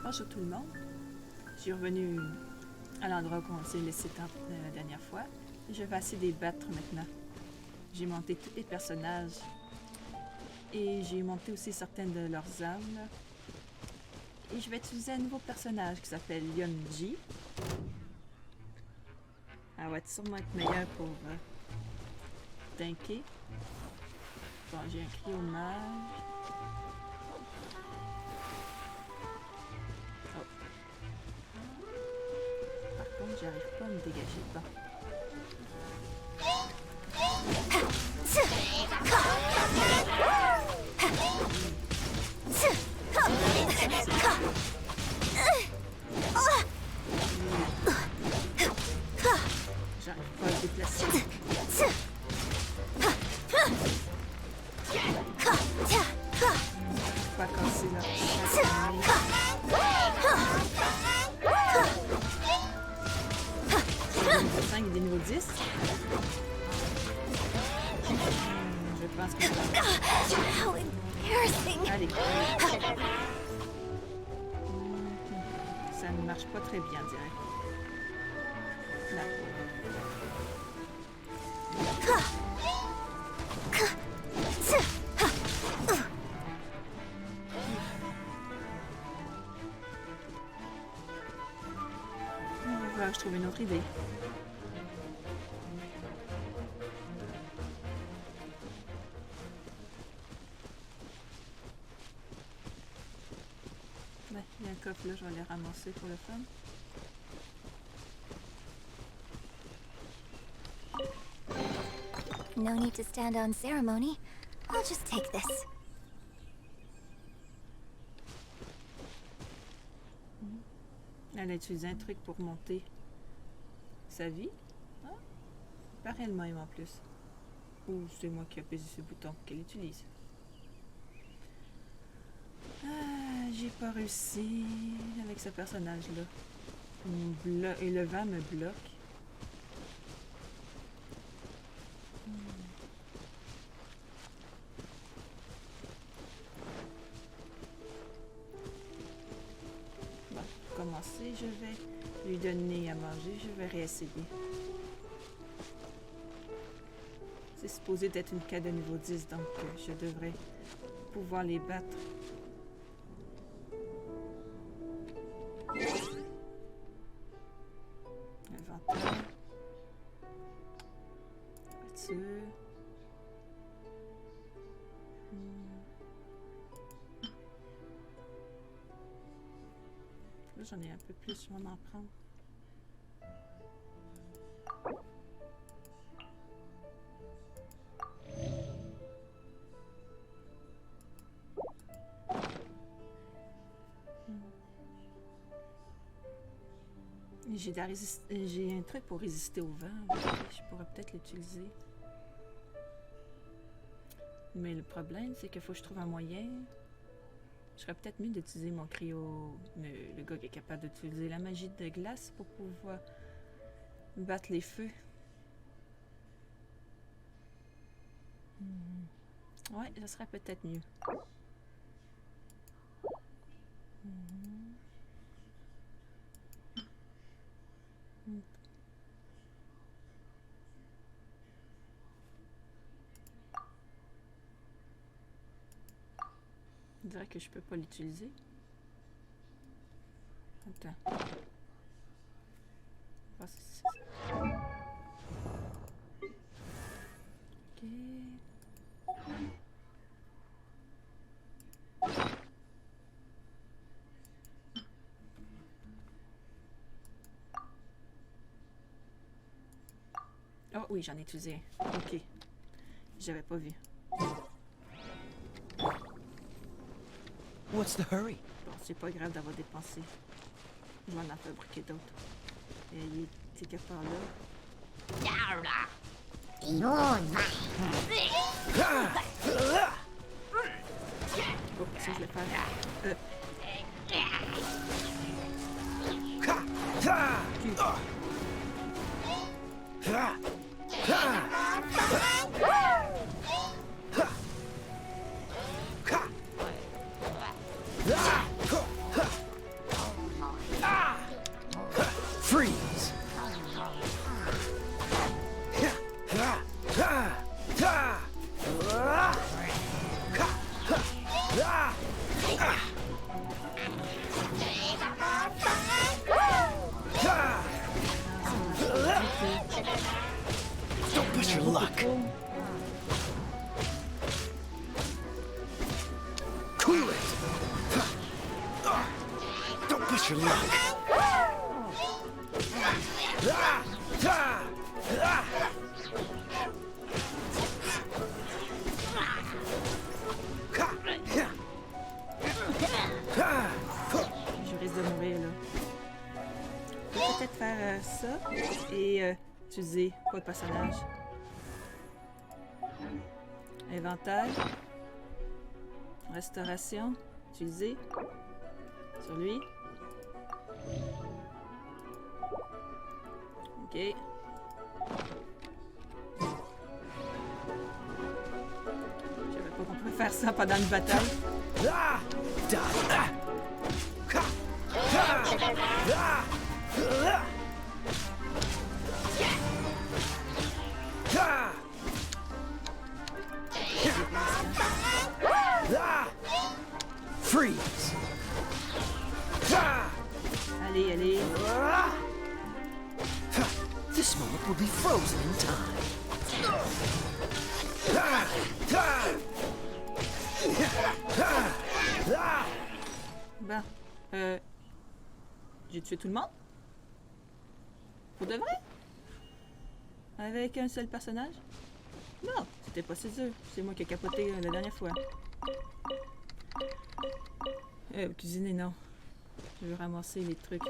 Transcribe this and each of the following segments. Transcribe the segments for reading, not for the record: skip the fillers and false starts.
Bonjour tout le monde. Je suis revenue à l'endroit où on s'est laissé la dernière fois. Je vais essayer de les battre maintenant. J'ai monté tous les personnages. Et j'ai monté aussi certaines de leurs armes. Et je vais utiliser un nouveau personnage qui s'appelle Yonji. Elle va sûrement être meilleure pour tanker. Bon, j'ai un cryomage. Oh. Par contre, j'arrive pas à me dégager. Bon. J'arrive pas à le déplacer. Pas casser là. Niveau 5 et des niveaux 10. Je pense que allez. Ça ne marche pas très bien, direct. Là. Voilà, je trouve une autre idée. Ouais, il y a un coffre là, je vais les ramasser pour le fun. No need to stand on ceremony. I'll just take this. Elle a utilisé un truc pour monter sa vie. Ah, pas elle-même en plus. Ou c'est moi qui ai appuyé ce bouton qu'elle utilise. Ah, j'ai pas réussi avec ce personnage-là. Et le vent me bloque. Bon, pour commencer, je vais lui donner à manger. Je vais réessayer. C'est supposé d'être une quête de niveau 10, donc je devrais pouvoir les battre. Inventaire. Voiture. Là, j'en ai un peu plus, je vais m'en prendre. J'ai un truc pour résister au vent. Je pourrais peut-être l'utiliser. Mais le problème, c'est qu'il faut que je trouve un moyen. Je serais peut-être mieux d'utiliser mon cryo. Le gars qui est capable d'utiliser la magie de glace pour pouvoir battre les feux. Ouais, ça serait peut-être mieux. Je dirais que je peux pas l'utiliser. Attends. On va voir si c'est ça. Ok. Oh oui, j'en ai utilisé un. Ok. J'avais pas vu. What's the hurry? Bon, c'est pas grave d'avoir dépensé. Je vais en fabriquer d'autres. Et il est quelque part là. Oh, ça je vais faire. Wish you luck. Je risque de mourir là. Je vais peut-être faire ça et utiliser quoi de personnage. Inventaire. Restauration. Utiliser. Sur lui. Ok. Je savais pas qu'on pouvait faire ça pendant une bataille. Freeze. Allez, allez. This moment will be frozen in time. Bon. J'ai tué tout le monde? Pour de vrai? Avec un seul personnage? Non, c'était pas si dur. C'est moi qui ai capoté la dernière fois. Cuisiner, non. Je veux ramasser les trucs.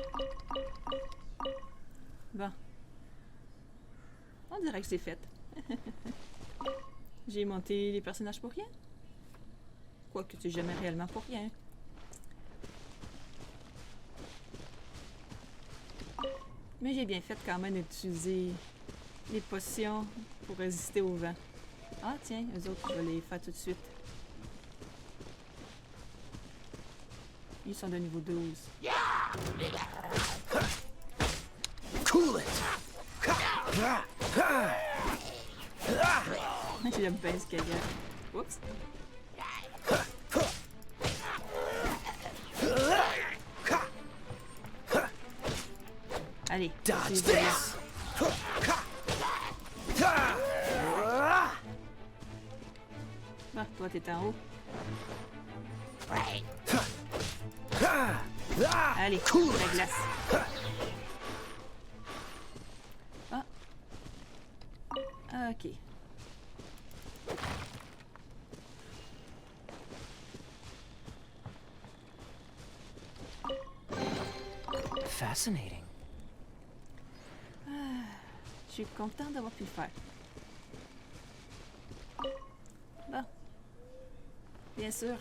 Bon. On dirait que c'est fait. J'ai monté les personnages pour rien. Quoique c'est jamais réellement pour rien. Mais j'ai bien fait quand même d'utiliser les potions pour résister au vent. Ah tiens, eux autres, je vais les faire tout de suite. Ils sont de niveau 12. Cool it. J'aime bien ce qu'il y a. Oups. Allez. Dodge this. Bon, toi t'es en haut. Allez, Cool. la glace. Ah. Ok. Fascinating. Je suis content d'avoir pu le faire. Bon. Bien sûr,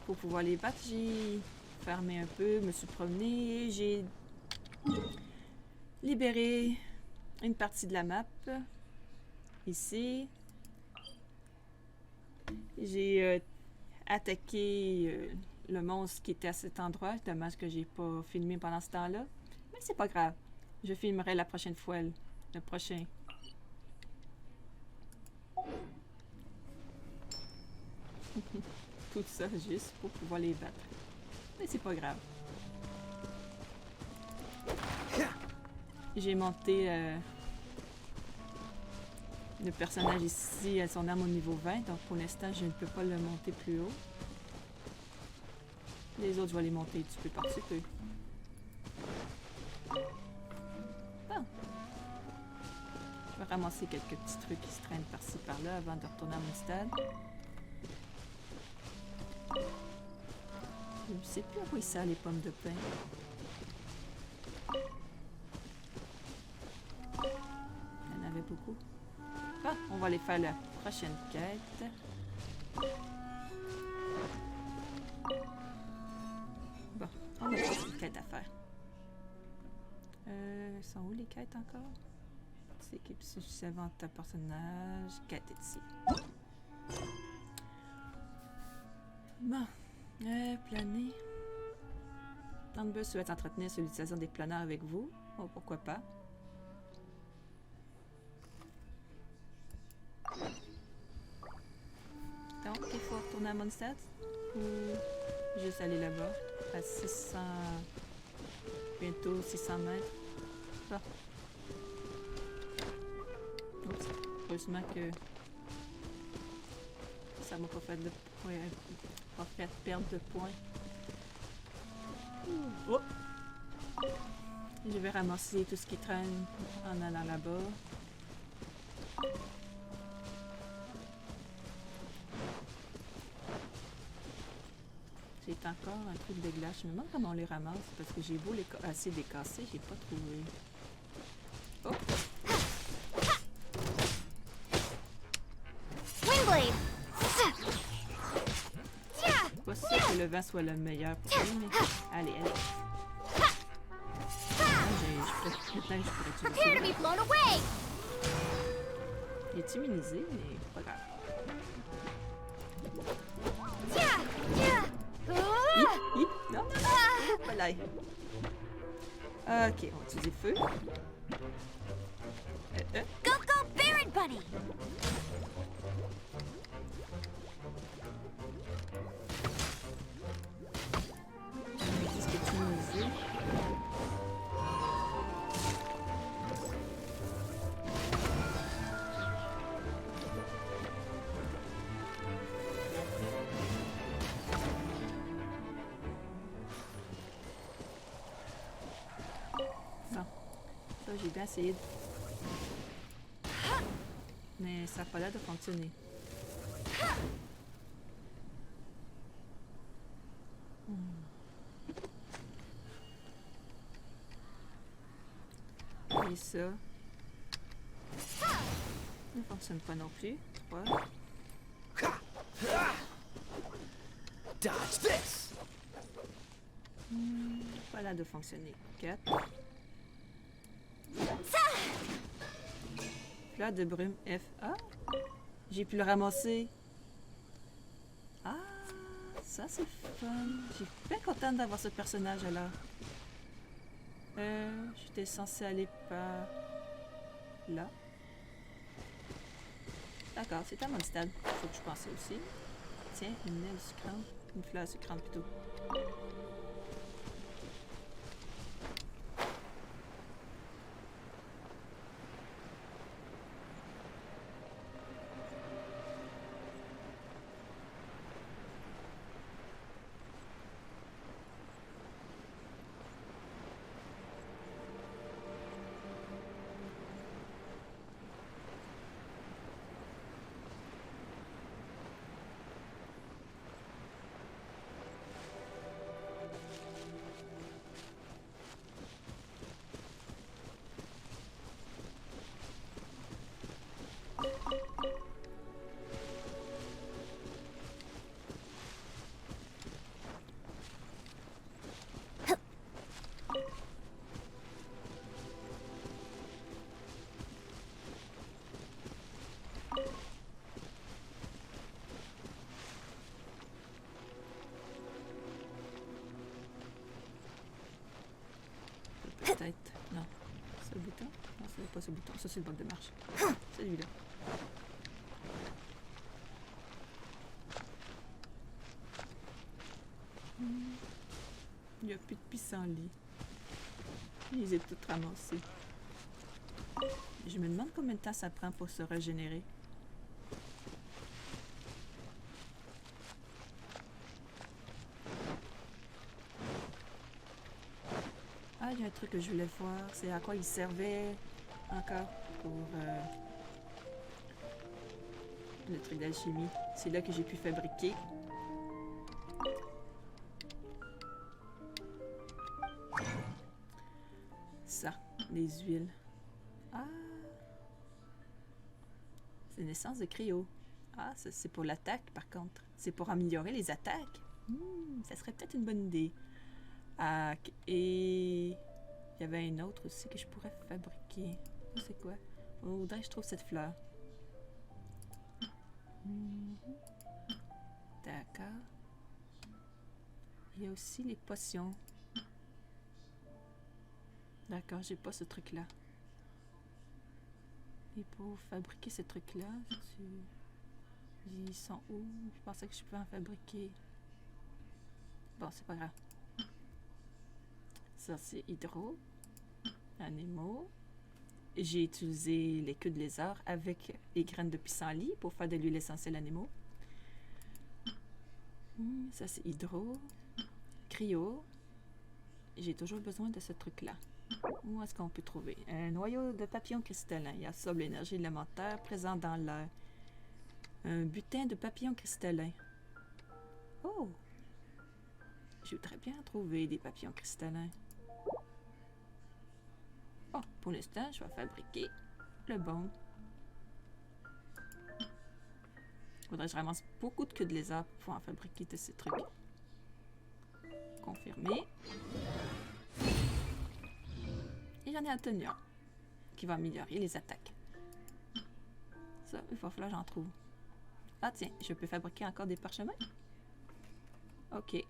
pour pouvoir les battre, j'ai fermé un peu, me suis promené et j'ai libéré une partie de la map. Ici. J'ai attaqué le monstre qui était à cet endroit. Dommage que j'ai pas filmé pendant ce temps-là. Mais c'est pas grave. Je filmerai la prochaine fois, le prochain. Tout ça juste pour pouvoir les battre. Mais c'est pas grave. J'ai monté le personnage ici à son arme au niveau 20, donc pour l'instant je ne peux pas le monter plus haut. Les autres je vais les monter un petit peu par-dessus peu. Bon. Je vais ramasser quelques petits trucs qui se traînent par-ci par-là avant de retourner à mon stade. Je ne sais plus à quoi il sert les pommes de pin. Il y en avait beaucoup. Bon, on va aller faire la prochaine quête. Bon, on a pas de quête à faire. Sont où les quêtes encore? C'est équipe suivante un personnage. Quête est ici. Bon. Planer. Thornburst souhaite entretenir sur l'utilisation des planeurs avec vous. Oh, pourquoi pas. Donc, il faut retourner à Mondstadt ou juste aller là-bas à 600... bientôt 600 mètres. Bon. Oups. Heureusement que ça m'a pas fait de points. Pas fait perdre de points. Oh. Je vais ramasser tout ce qui traîne en allant là-bas. J'ai encore un truc de glace. Je me demande comment on les ramasse parce que j'ai beau assez les casser, j'ai pas trouvé. Oh! Wingblade! Pas sûr que le vent soit le meilleur pour lui, mais... Allez, allez. Maintenant, je pourrais Prepare to utiliser. be blown away! Il est immunisé, mais pas grave. Hi, non, non, non, voilà. Ok, on va utiliser feu. Go, go, Baron Bunny! Qu'est-ce que tu immunisé? Bon, ça j'ai bien essayé. Mais ça n'a pas l'air de fonctionner. Et ça ne fonctionne pas non plus. 3. Dodge this! Pas l'air de fonctionner. 4. Plat de brume F. Ah! J'ai pu le ramasser. Ah! Ça c'est fun. J'ai bien contente d'avoir ce personnage là. J'étais censée aller par là. D'accord, c'est à mon stade. Faut que je pense aussi. Tiens, une aile sucrante. Une fleur sucrante plutôt. Peut-être. Non. C'est le bouton? Non, c'est pas ce bouton. Ça, c'est le bloc de marche. Celui-là. Il n'y a plus de pissenlit. Je les ai toutes ramassées. Je me demande combien de temps ça prend pour se régénérer. Ah, il y a un truc que je voulais voir. C'est à quoi il servait encore pour le truc d'alchimie. C'est là que j'ai pu fabriquer. Ça, les huiles. Ah! C'est une essence de cryo. Ah, ça c'est pour l'attaque par contre. C'est pour améliorer les attaques. Ça serait peut-être une bonne idée. Ah, et il y avait une autre aussi que je pourrais fabriquer. C'est quoi? Il faudrait que je trouve cette fleur. D'accord. Il y a aussi les potions. D'accord, j'ai pas ce truc-là. Et pour fabriquer ce truc-là, ils sont où? Je pensais que je pouvais en fabriquer. Bon, c'est pas grave. Ça, c'est hydro. Anémo. J'ai utilisé les queues de lézard avec les graines de pissenlit pour faire de l'huile essentielle anémo. Ça, c'est hydro. Cryo. j'ai toujours besoin de ce truc-là. Où est-ce qu'on peut trouver? Un noyau de papillon cristallin. Il absorbe l'énergie élémentaire présente dans l'air. Un butin de papillon cristallin. Oh! Je voudrais bien trouver des papillons cristallins. Oh, pour l'instant, je vais fabriquer le bon. Faudrait que je ramasse beaucoup de queues de lézard pour pouvoir en fabriquer de ces trucs. Confirmé. Et j'en ai obtenu un qui va améliorer les attaques. Ça, il va falloir que j'en trouve. Ah tiens, je peux fabriquer encore des parchemins? Ok.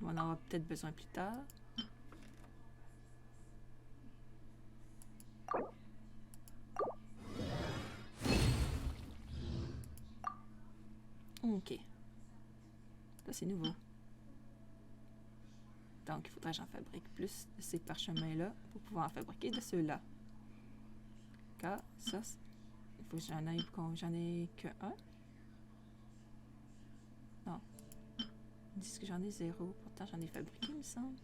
On en aura peut-être besoin plus tard. Ok. Ça, c'est nouveau. Donc, il faudrait que j'en fabrique plus de ces parchemins-là pour pouvoir en fabriquer de ceux-là. Car ça, il faut que j'en ai que un. Non. Ils disent que j'en ai 0. Pourtant, j'en ai fabriqué, il me semble.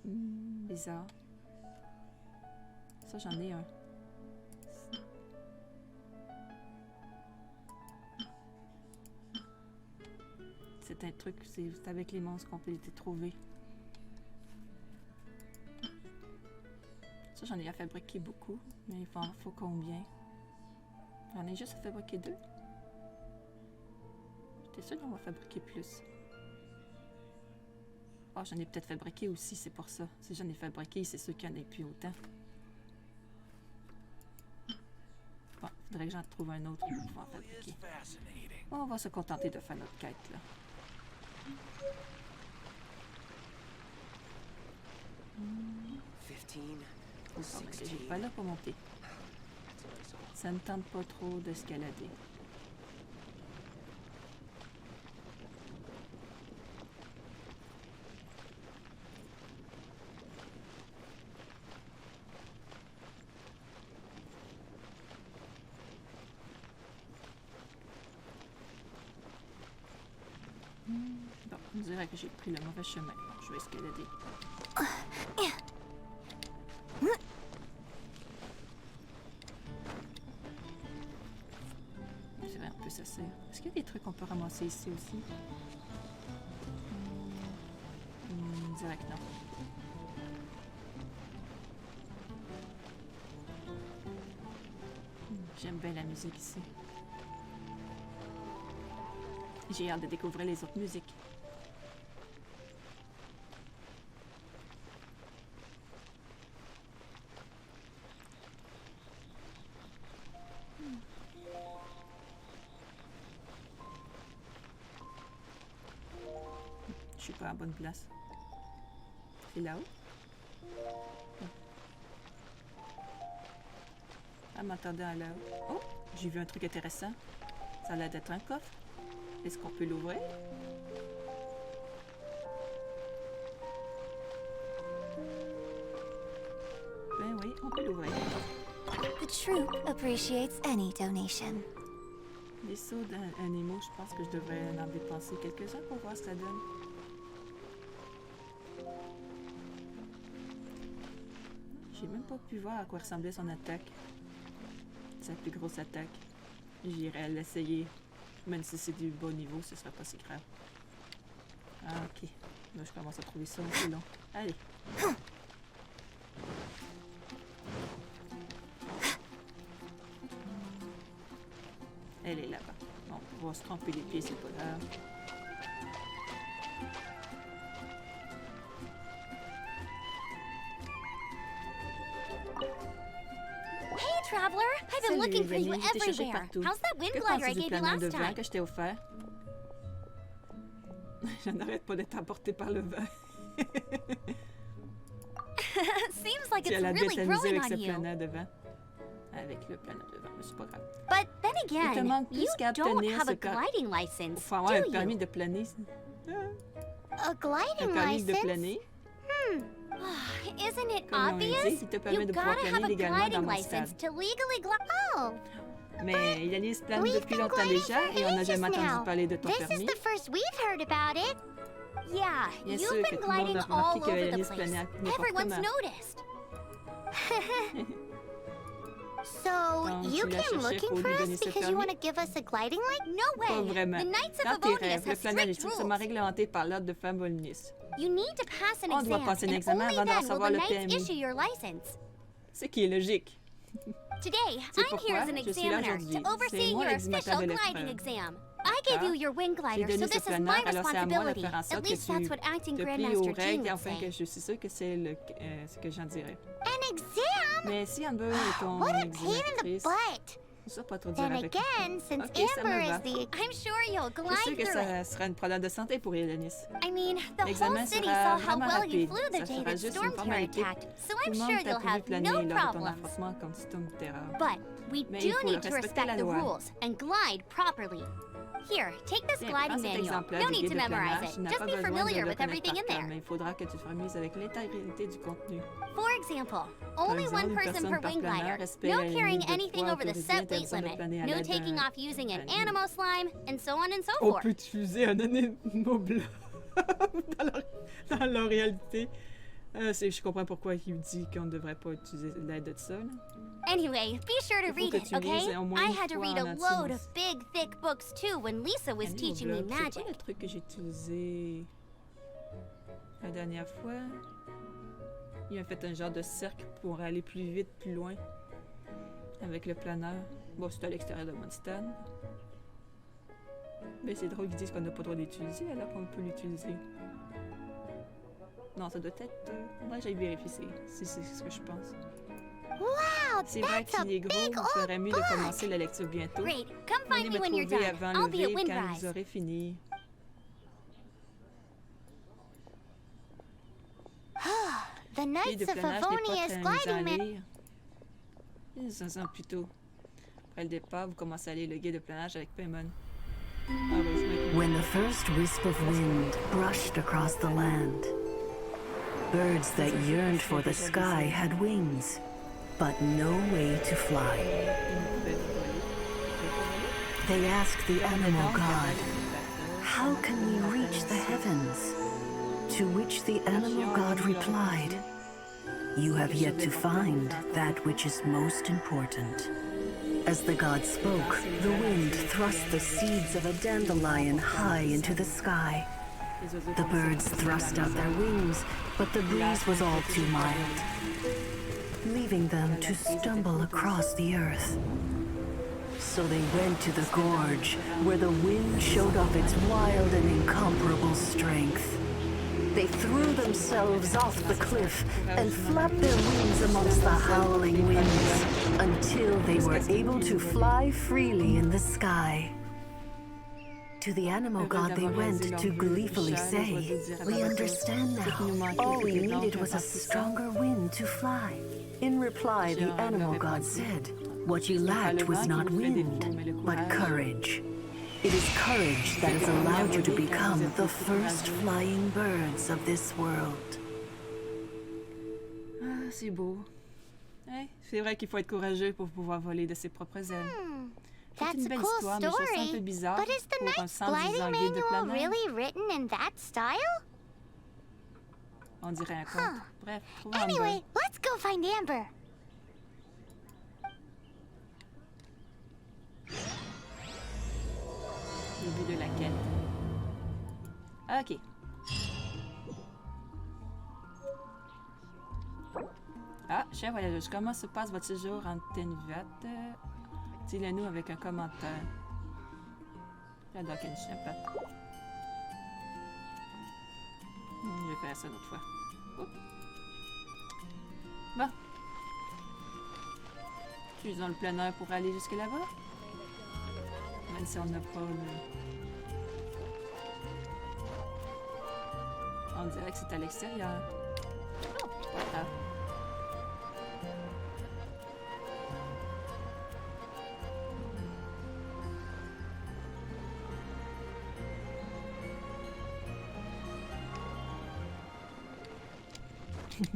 Bizarre. Ça, j'en ai un. C'est un truc, c'est avec les monstres qu'on peut les trouver. Ça, j'en ai à fabriquer beaucoup, mais il faut combien? J'en ai juste à fabriquer 2. J'étais sûre qu'on va fabriquer plus. Oh, j'en ai peut-être fabriqué aussi, c'est pour ça. Si j'en ai fabriqué, c'est sûr qu'il n'y en ait plus autant. Bon, il faudrait que j'en trouve un autre pour pouvoir fabriquer. Bon, on va se contenter de faire notre quête, là. J'ai pas là pour monter. Ça ne tente pas trop d'escalader. Bon, on dirait que j'ai pris le mauvais chemin. Bon, je vais escalader. C'est vrai, on peut s'asseoir. Est-ce qu'il y a des trucs qu'on peut ramasser ici aussi? Direct, non. J'aime bien la musique ici. J'ai hâte de découvrir les autres musiques. Je suis pas à la bonne place. C'est là-haut? Ah, m'attendais à là-haut. Oh, j'ai vu un truc intéressant. Ça a l'air d'être un coffre. Est-ce qu'on peut l'ouvrir? Ben oui, on peut l'ouvrir. The troop appreciates any donation. Les sauts d'animaux, je pense que je devrais en dépenser quelques-uns pour voir ce que ça donne. J'ai même pas pu voir à quoi ressemblait son attaque. Sa plus grosse attaque. J'irai l'essayer. Même si c'est du bas niveau, ce sera pas si grave. Ah, ok. Là, je commence à trouver ça un peu long. Allez. Elle est là-bas. Bon, on va se tromper les pieds, c'est pas grave. Hey, traveler! I've been looking for you everywhere. How's that wind glider I gave you last time? Que je t'ai offert? Je n'arrête pas d'être emportée par le vent. Seems like Tu as it's la really déstabiliser growing avec on ce you. planeur de vent. Avec le planeur de vent, mais c'est pas grave. But then Il te again, manque plus you qu'à don't obtenir have ce a gliding license, faut avoir un do permis you? de planer. A Un gliding permis de license? planer. Isn't it Comme l'on obvious? dit, il te permet You de pouvoir gotta planer have a légalement dans gliding mon license stade. to legally glide. Oh, Mais Yanis plane we've depuis been longtemps gliding déjà for et on n'a ages jamais entendu now. parler de ton This is permis. the first we've heard about it. Yeah, Bien you've sûr que been tout le monde gliding a all remarqué que over the Yanis place. planait n'importe Everyone's comment. noticed. So, Donc, you tu l'as came cherché looking pour for lui us donner ce because you permis? want to give us a gliding light? No Pas way. vraiment. The Knights of Dans tes Favonius rêves, le have planage est strict strictement rules. réglementé par l'ordre de Favonius. You need to pass an On doit exam, passer un and examen only avant de then will recevoir the le Knights permis. issue your license. Ce qui est logique. Today, C'est I'm here pourquoi as an je suis là examiner aujourd'hui. to oversee C'est moi your l'examinateur official de gliding l'épreuve. exam. I gave you your wing J'ai glider, donné so ce this is planeur, my alors c'est à moi de responsibility. faire en At sorte que least that's tu what acting te plies aux Grandmaster Jean règles would afin que say. je suis sûre que c'est ce que j'en dirais. An exam? Mais si Amber est ton What a pain in the examinatrice, butt. ça pas trop dire Then avec. again, since Ok, ça me Amber va. is the... I'm sure you'll Je suis sûre glide que through it. ça sera une problème de santé pour Yanis. I mean, the whole L'examen city sera saw how vraiment well you rapide. flew the Ça day sera that juste une Storm Terror formalité. attacked, so Tout I'm le sure monde t'a you'll pu have planer no lors de ton problems. affrontement contre Storm Terror. But we Mais do il faut need to respecter la respect the loi. rules and glide properly. Here, take this Tiens, prends gliding cet manual. exemplaire No du need guide to de memorize planage. it. Tu n'as Just pas be besoin familiar de le with connaître everything par in cœur, there. mais il faudra que tu te familiarises avec l'intégrité du contenu. For example, Par only exemple, one une person personne per par wing planeur, glider. respect No la limite carrying de anything poids over the autorisé, set weight interdiction de limit. planer à No l'aide taking d'un off using an panier. animo slime, and so on and so On forth. peut utiliser un animo blanc dans leur réalité. Je comprends pourquoi il dit qu'on ne devrait pas utiliser l'aide de ça. Là. Anyway, be sure to Il faut read que it, tu okay? lises au moins I une had to fois read a en load entier. of big, thick books too when Lisa was Animo teaching me blanc. C'est magic. quoi le truc que j'ai utilisé la dernière fois? Il a fait un genre de cercle pour aller plus vite, plus loin avec le planeur. Bon, c'était à l'extérieur de Mondstadt. Mais c'est drôle qu'ils disent qu'on n'a pas le droit d'utiliser alors qu'on peut l'utiliser. Non, ça doit être... Faudrait que j'aille vérifier si c'est ce que je pense. Wow, C'est vrai that's a qu'il est gros, big il old ferait mieux de book. commencer la lecture bientôt. Great. Come Venez find me me when you're trouver done. avant I'll le be at lever quand Windrise. vous aurez fini. The Guide Knights de of planage n'est pas Favonius très gliding amusant à man. lire. Il y a 5 ans plus tôt. Après le départ, vous commencez à lire le guide de planage avec Paimon. Heureusement que... When the first wisp of wind brushed across the land, birds that yearned for the sky had wings, but no way to fly. They asked the animal god, "How can we reach the heavens?" To which the animal god replied, "You have yet to find that which is most important." As the god spoke, the wind thrust the seeds of a dandelion high into the sky. The birds thrust out their wings, but the breeze was all too mild, leaving them to stumble across the earth. So they went to the gorge, where the wind showed off its wild and incomparable strength. They threw themselves off the cliff and flapped their wings amongst the howling winds until they were able to fly freely in the sky. To the animal god they went to gleefully say, "We understand now. All we needed was a stronger wind to fly." In reply, the animal god said, "What you lacked was not wind, but courage. It is courage that has allowed you to become the first flying birds of this world." Ah, c'est beau. Ouais, c'est vrai qu'il faut être courageux pour pouvoir voler de ses propres ailes. C'est That's une a belle cool histoire, mais je trouve ça un peu story. bizarre But is the pour un Knight's 110 gliding ans guide de manual planeur. really written in that style? On dirait un conte. Huh. Bref, trouvons Anyway, Amber. let's go find Amber. Début de la quête. Ok. Ah, chers voyageurs, comment se passe votre séjour en Tenvat? Dites-le-nous avec un commentaire. J'adore qu'elle chape. Je vais faire ça une autre fois. Oups. Bon. Utilisons le planeur pour aller jusque là-bas. Même si on n'a pas le... On dirait que c'est à l'extérieur. Oh, pas grave. Lord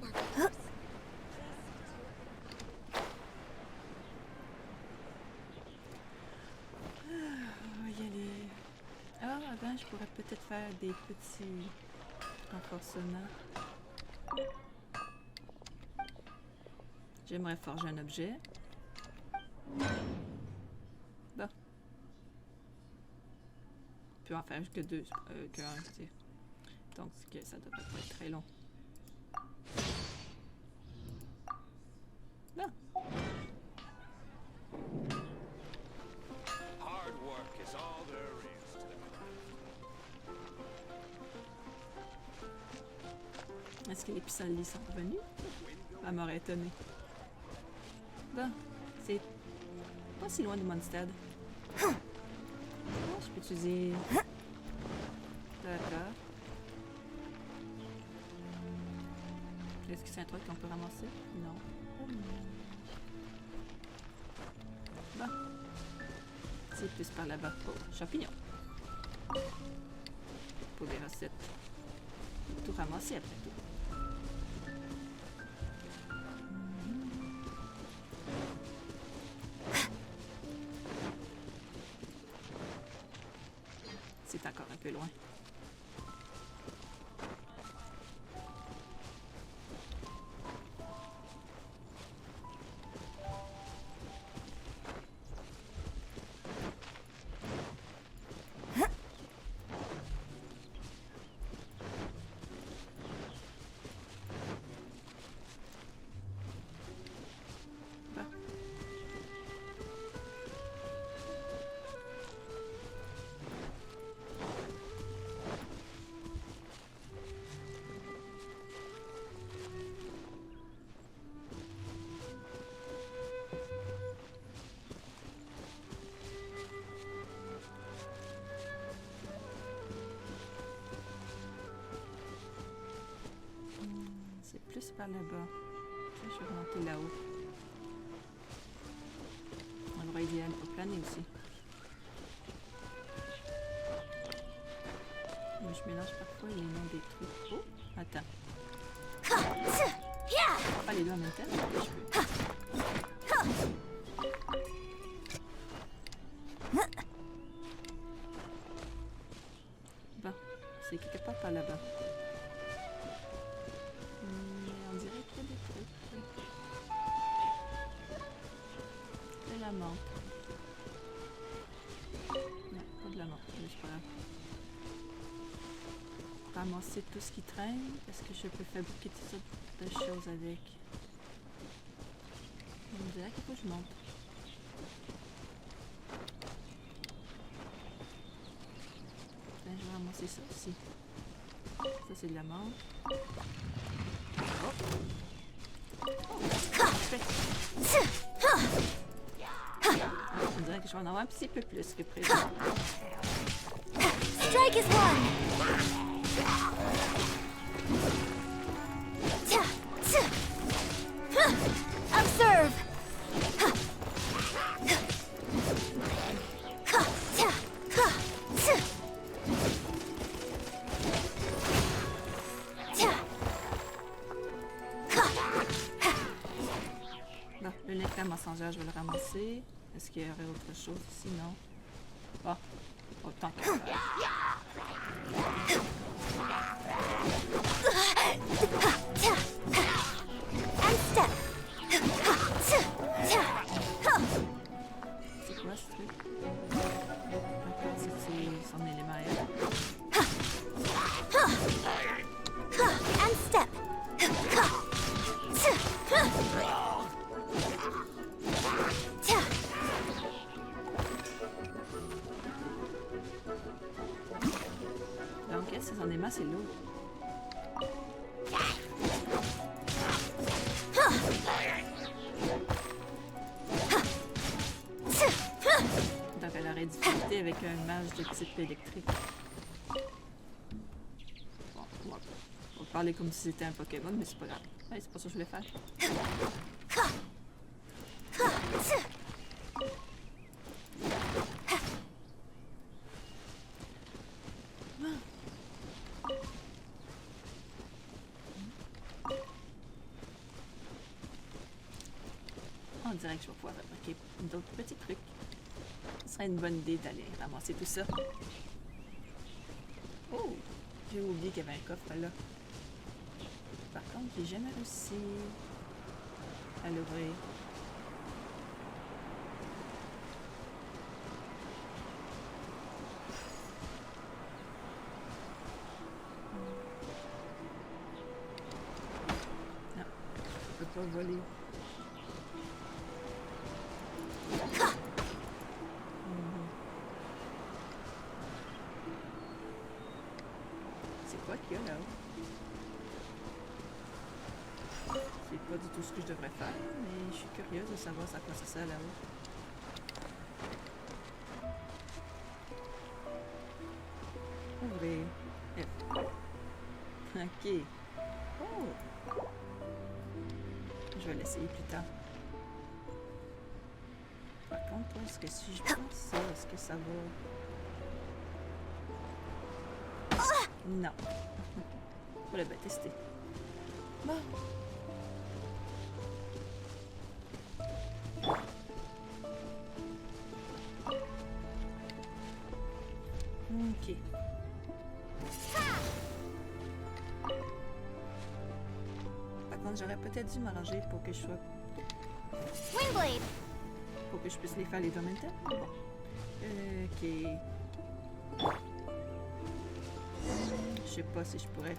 Marcos. On va y aller. Ah, avant, je pourrais peut-être faire des petits renforcements. J'aimerais forger un objet. Bon. On peut en faire que deux, qu'un, tu sais. Donc, ça devrait pas être très long. Bon. Hard work is all there is to the Est-ce que les pissenlits sont revenus? Ça m'aurait étonné. Bon, c'est pas si loin de Mondstadt. Oh, je peux utiliser... D'accord. Est-ce que c'est un truc qu'on peut ramasser? Non. Bon. C'est plus par là-bas. Oh, champignons. Pour des recettes. Tout ramasser après tout. C'est encore un peu loin. Plus par là-bas. Je vais remonter là-haut. Endroit idéal pour planer aussi. Mais je mélange parfois les noms des trucs. Oh, attends. On va pas les deux en même temps. Je peux. Bon, c'est quelque part par là-bas. On dirait qu'il y a des trucs. De la menthe. Non, pas de la menthe, mais c'est pas grave. Ramasser tout ce qui traîne. Est-ce que je peux fabriquer toutes sortes de choses avec? On dirait qu'il faut que je monte. Ben, je vais ramasser ça aussi. Ça, c'est de la menthe. On dirait que je vais en avoir un petit peu plus que prévu. Strike is one. Observe. Bon, le nectar mensongère, je vais le ramasser. Est-ce qu'il y aurait autre chose ici? Non. Bon, autant que... And step. C'est quoi ce truc? D'accord, c'est son élément elle. And step. Donc, est-ce que son élément, c'est l'eau? Donc, elle aurait difficulté avec un mage de type électrique. Bon, on va parler comme si c'était un Pokémon, mais c'est pas grave. Ouais, c'est pas ça que je voulais faire. dirait que je vais pouvoir fabriquer d'autres petits trucs. Ce serait une bonne idée d'aller ramasser tout ça. Oh! J'ai oublié qu'il y avait un coffre là. Par contre, j'ai jamais réussi à l'ouvrir. Non, je peux pas voler. C'est quoi qu'il y a là-haut? C'est pas du tout ce que je devrais faire, mais je suis curieuse de savoir à quoi ça sert là-haut. Ouvrir. F. Ok. Oh! Je vais l'essayer plus tard. Par contre, est-ce que si je prends ça, est-ce que ça va... Non. Faut le tester. Bon. Ok. Par contre, j'aurais peut-être dû m'arranger pour que je sois... Windblade! Pour que je puisse les faire les deux en même temps. Bon. Ok. Je sais pas si je pourrais...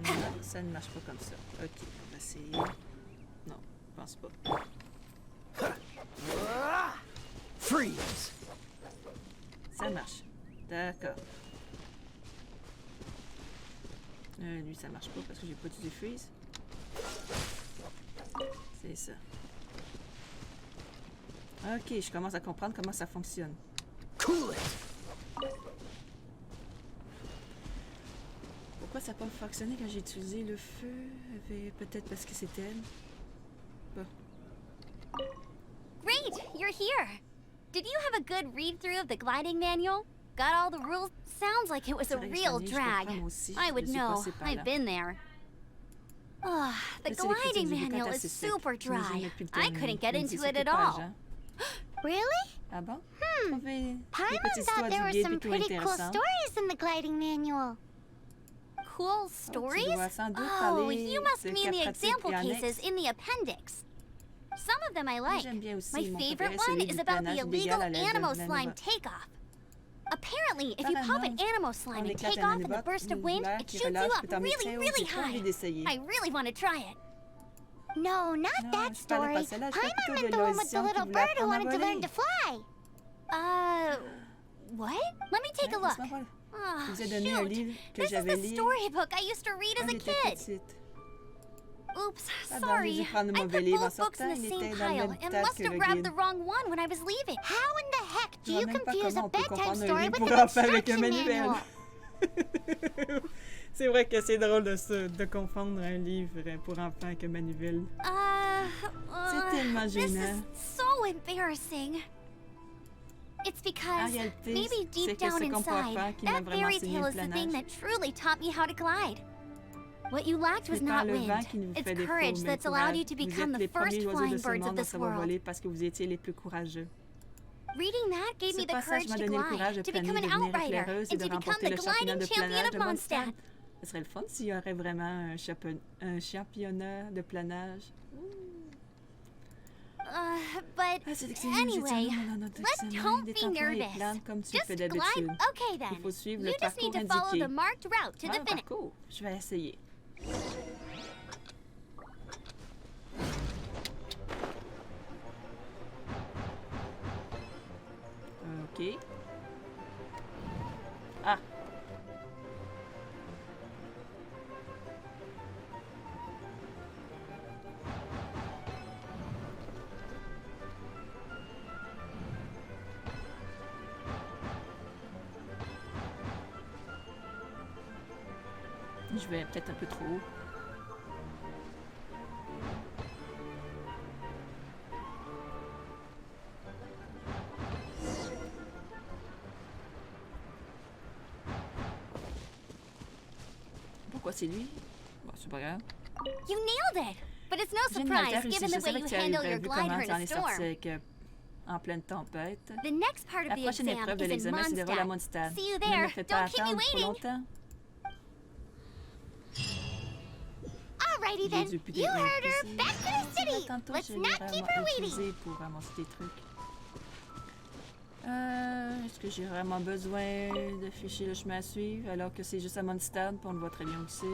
Non, ça ne marche pas comme ça. Ok, on va essayer. Non, je pense pas. Freeze! Ça marche. D'accord. Lui, ça marche pas parce que j'ai pas utilisé freeze. C'est ça. Ok, je commence à comprendre comment ça fonctionne. Cool it! Pourquoi ça n'a pas fonctionné quand j'ai utilisé le feu? Peut-être parce que c'était elle. Bon. Great, you're here. Did you have a good read-through of the gliding manual? Got all the rules? Sounds like it was a real drag. I would know. I've been there. Ah, the gliding manual is super dry. I couldn't get into it at all. Really? Ah bon? Paimon thought there were some pretty cool stories in the gliding manual. Cool stories? Oh, you must mean the example cases in the appendix. Some of them I like. My favorite one is about the illegal Anemo slime takeoff. Apparently, if you pop an Anemo slime and take off in the burst of wind, it shoots you up really, really high. I really want to try it. No, not that story. Paimon meant the one with the little bird who wanted to learn to fly. What? Let me take a look. Oh, shoot. This is the storybook I used to read as a kid. Oops, sorry. I put both books in the same pile and must have grabbed the wrong one when I was leaving. How in the heck do you confuse a bedtime story with an instruction manual? C'est vrai que c'est drôle de confondre un livre pour enfants avec un manuel. C'est tellement gênant. This is so embarrassing. It's because maybe deep down inside, that fairy tale is the thing that truly taught me how to glide. What you lacked was not wind. It's courage that's allowed you to become the first flying birds of this world. Parce que vous étiez les plus courageux. Reading that gave me the courage to glide, to become an outrider, and to become the gliding champion of Mondstadt. Ce serait le fun s'il y aurait vraiment un championnat de planage. But anyway, don't be nervous. Just glide. Okay then. You just need to follow the marked route to the finish. Je vais essayer. Ok. Ah. Je vais peut-être un peu trop haut. Pourquoi c'est lui? Bon, c'est pas grave. You nailed it! but it's no J'ai une alter surprise ici. given Je the way savais you que tu handle avais your vu glider comment in tu en a es sorti storm. avec, en pleine tempête. The next part of La the prochaine exam épreuve de is in l'examen, c'est de voir la Mondstadt. Mondstadt. See you Ne me there. fais pas Don't keep me attendre trop waiting. longtemps. Alrighty J'ai then, dû plus you heard her. ici. Back to the city. Tantôt, Let's je l'ai not keep her waiting. utilisé pour ramasser des trucs. Est-ce que j'ai vraiment besoin d'afficher le chemin à suivre alors que c'est juste à Mondstadt, puis on le voit très bien où c'est?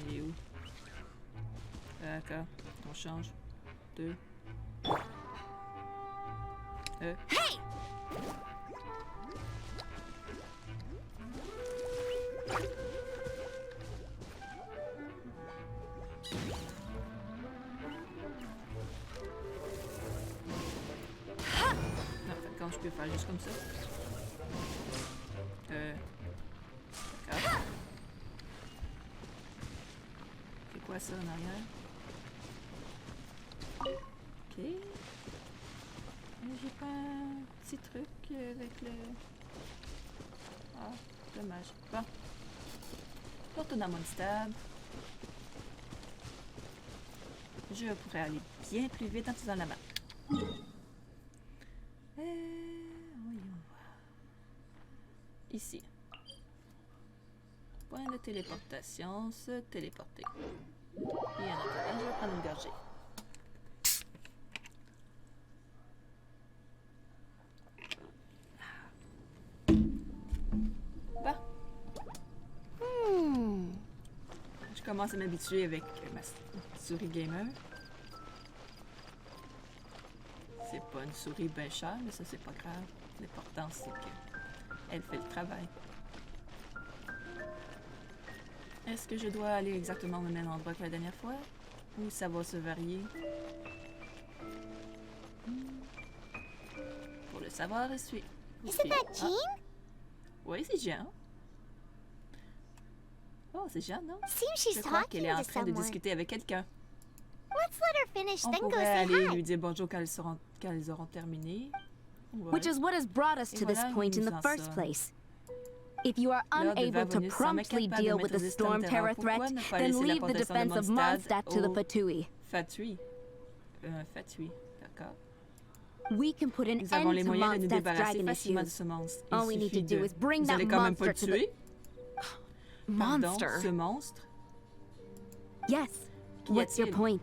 Il est où? D'accord, on change. 2. Hey! Non, fait, quand je peux faire juste comme ça. D'accord. C'est quoi ça en arrière? Ok. J'ai pas un petit truc avec le... Ah, dommage. Bon. Je retourne à Mondstadt. Je pourrais aller bien plus vite en faisant la map. Voyons voir. Ici. Point de téléportation, se téléporter. Et en attendant, je vais prendre une gorgée. Bah. Je commence à m'habituer avec ma souris gamer. C'est pas une souris bien chère, mais ça c'est pas grave. L'important c'est qu'elle fait le travail. Est-ce que je dois aller exactement au même endroit que la dernière fois? Ou ça va se varier? Pour le savoir, suis. Isn't that Jean? Oui, c'est Jean. Oh, c'est Jean, non? Seems Je she's crois talking qu'elle est en to train de someone. discuter avec quelqu'un. Let's let her finish, On then go pourrait say aller hi. lui dire bonjour quand elles auront terminé. Ouais. Which is what has brought us Et to this voilà, point in nous the en first sommes. place. If you are L'heure de unable to Vavenus semble promptly capable de deal with the maîtriser Storm Terror Pourquoi threat, ne pas then laisser la leave the protection de defense of Mondstadt Mondstadt to the au Fatui. Fatui. Fatui, d'accord. We can put an Nous avons les end to moyens de nous Mondstadt's débarrasser dragon facilement de issues. ce monstre. All we Il need to suffit do de... is bring Vous that allez quand même pas monster le to the... tuer? Pardon, Monster? ce monstre? Yes. What's your a-t-il? point?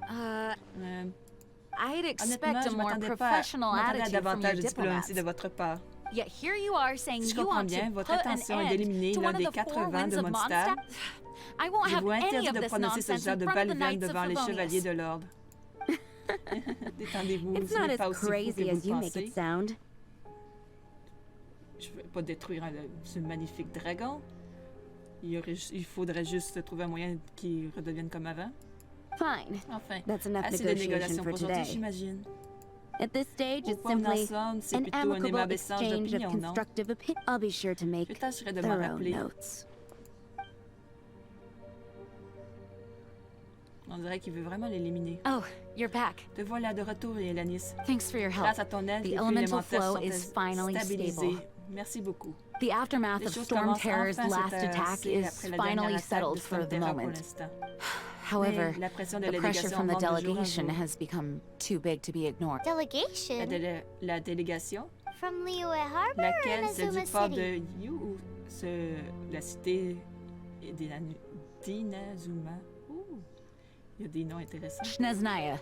I'd expect Honnêtement, a je more m'attendais professional à attitude from your davantage de diplomats. diplomatie de votre part. Yet here you are saying Si je you comprends want bien, to votre put an intention est end d'éliminer to l'un one of des the 4 four vents winds de of Mondstadt. Mondstadt. I won't Je have vous any interdis of de this prononcer ce nonsense genre in de front of the balivernes Knights of devant les chevaliers Favonius. de l'ordre. Détendez-vous, It's ce not n'est pas as aussi fou crazy que vous as you make pensez. it sound. Je ne veux pas détruire ce magnifique dragon. Il faudrait juste trouver un moyen qu'il redevienne comme avant. Fine. Enfin, That's enough assez de negotiation négociations for pour aujourd'hui, today. j'imagine. At this stage, Au it's point où on en simply sommes, c'est an plutôt un amicable aimable échange exchange of d'opinions, non? constructive opinion. I'll be sure to Je make tâcherai de m'en thorough rappeler. notes. On dirait qu'il veut vraiment l'éliminer. Oh, you're back. Te voilà de retour, Elanis. Thanks for your help. Grâce à ton aide, The les flux elemental élémentaires flow sont is finally stabilisés. stable. Merci beaucoup. The aftermath Les of choses Storm commencent Terror's enfin à last se attack tasser is après la dernière finally attaque de settled Storm for the Terror pour moment. l'instant. However, Mais la pression de the la pressure délégation from the monte de jour en delegation jour. has become too big to be ignored. Delegation? La délégation, From Liyue Harbor or laquelle c'est Inazuma du port City? de Yu ou la cité d'Inazuma. Ouh, il y a des noms intéressants. Shneznaya.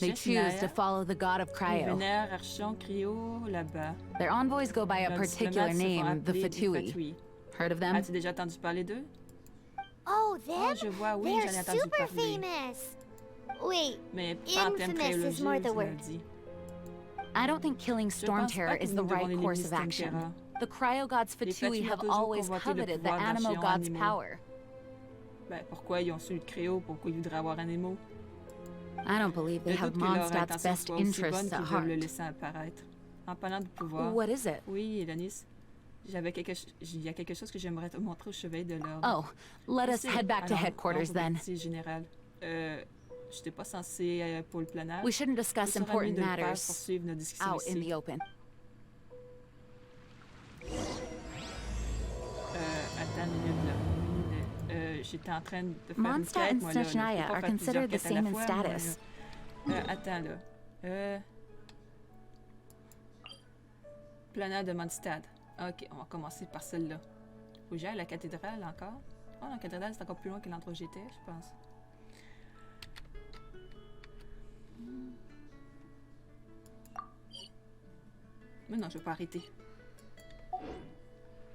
They choose Shneznaya. to follow the god of Ils Cryo. vénèrent Archon Cryo là-bas. Their envoys go by a Leurs particular diplomates se font name, the appeler les Fatui. Fatui. Heard of them? As-tu déjà entendu parler d'eux? Oh, Ah, them? je vois, oui, They're j'en ai entendu super parler. famous. Wait, Mais pas en termes Infamous is préologiques, more the je me word. dis. I don't think killing Je Storm pense Terror pas que is nous the devons right éliminer course of Storm action. Terror. The Cryo gods Les Fatui Fatui ont have toujours always convoité le coveted the pouvoir Animo d'Archéon god's animaux. power. Ben, pourquoi ils ont su le Créo? Pourquoi ils voudraient avoir un émo? I don't believe they Je have doute que leur Mondstadt's intention best soit aussi bonne interests at qu'ils veulent heart. le laisser apparaître. En parlant de pouvoir, What is it? oui, Elanis, il y a quelque chose que j'aimerais te montrer au chevet de l'ordre. Oh, let us C'est- head back to alors, headquarters ordre then. officier général. Je n'étais pas censé pour le planage. We shouldn't discuss Il sera mieux important de le faire pour matters suivre nos discussions out in ici. the open. j'étais en train de faire une Mondstadt quête, and moi, là. Je peux Snezhnaya pas are faire plusieurs considered the quêtes à la same in fois, moi, status. là. Attends, là. Planeur de Mondstadt. Ok, on va commencer par celle-là. Faut que j'aille à la cathédrale encore. Oh, la cathédrale, c'est encore plus loin que l'endroit où j'étais, je pense. Mais non, je vais pas arrêter.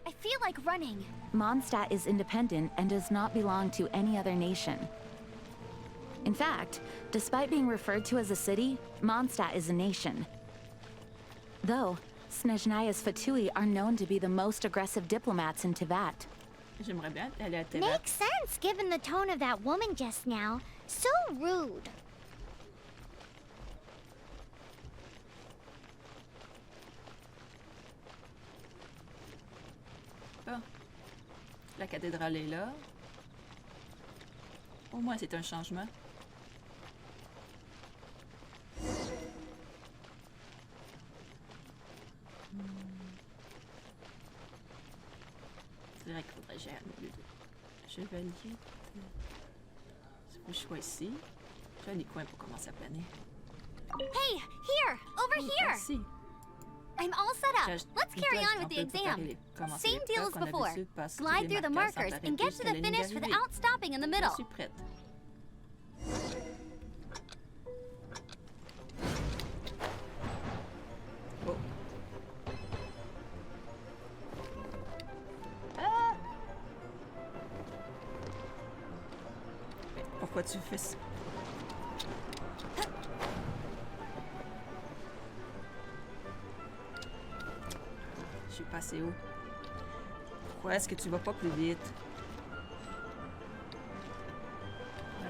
I feel like running. Mondstadt is independent and does not belong to any other nation. In fact, despite being referred to as a city, Mondstadt is a nation. Though, Snezhnaya's Fatui are known to be the most aggressive diplomats in Teyvat. J'aimerais bien aller à Teyvat. Makes sense given the tone of that woman just now. So rude. Ah. La cathédrale est là. Au moins, c'est un changement. C'est vrai qu'il faudrait que j'aille à lieu de chevalier. C'est pas choix ici. J'ai des coins pour commencer à planer. Hey, here! Over here! Ici. I'm all set up. Let's carry on with the exam. Same deal as before. Slide through the markers and get to the finish without stopping in the middle. Je suis prête. Oh. Ah! Mais pourquoi tu fais ça? Je suis pas assez haut. Pourquoi est-ce que tu vas pas plus vite?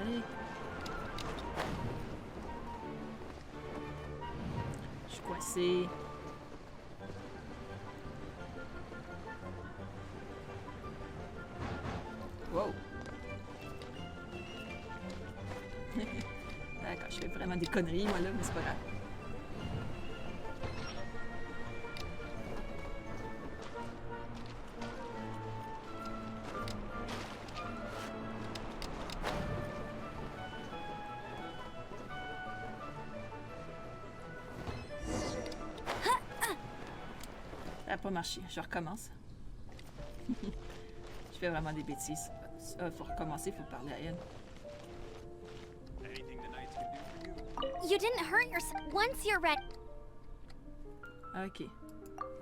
Allez. Je suis coincé. Wow. D'accord, je fais vraiment des conneries, moi, là, mais c'est pas grave. Ça n'a pas marché. Je recommence. Je fais vraiment des bêtises. Faut recommencer, faut parler à elle. You didn't hurt yourself. Once you're ready, Ok.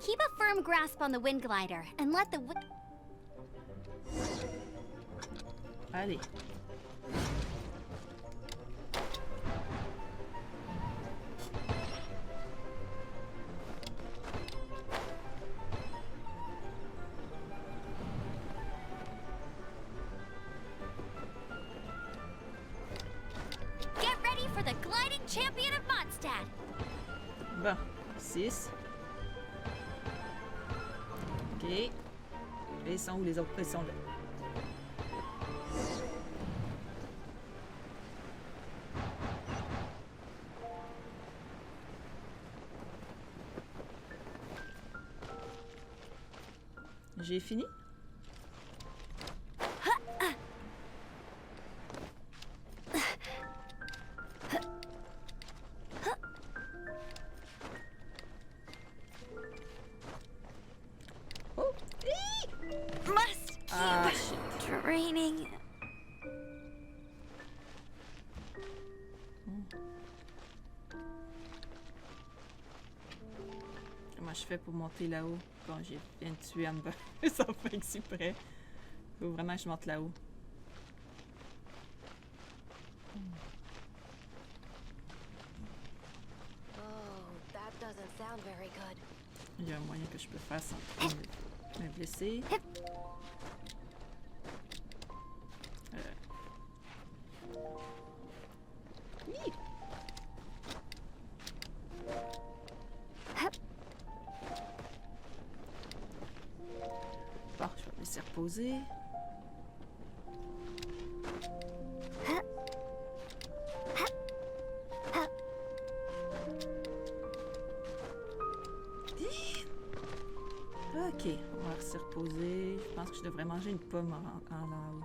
keep a firm grasp on the wind glider and let the Allez. get ready for the gliding champion of Mondstadt. Bon. 6. Ok. Et ils sont où les autres? Ils sont là. J'ai fini? Oh! Must Ah, keep shit. training. Comment je fais pour monter là-haut? Bon, j'ai bien tué Amber. Ça fait exprès. Faut vraiment que je monte là-haut. Il y a un moyen que je peux faire sans me blesser. Oui. Bon, je vais me laisser reposer. Ok, on va se reposer. Je pense que je devrais manger une pomme en là-haut.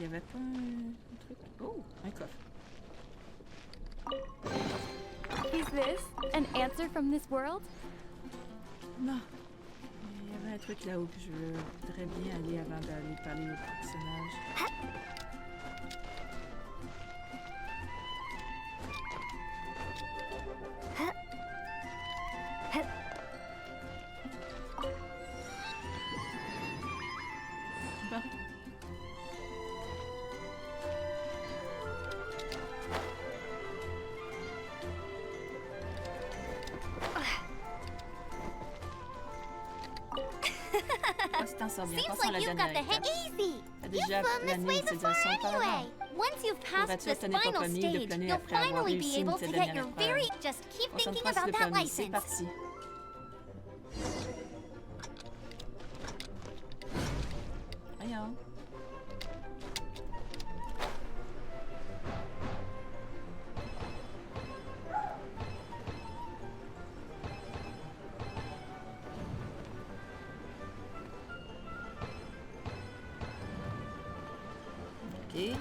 y avait pas un truc? Oh, un coffre. Is this an answer from this world? Non. Il y avait un truc là-haut que je voudrais bien aller avant d'aller parler au personnage. Bon. Ah, tu t'en sors bien. Seems Passons à la like you've got dernière the hang étape. easy. T'as You've déjà flown this plané way une before civilisation auparavant. anyway. Once you've passed Pourrais-tu this obtenir ton final permis de stage, planer you'll après avoir finally be réussi able cette to get dernière your épreuve? very... Just keep thinking Concentre-toi sur about le that permis. C'est license. parti. Voyons. Ok.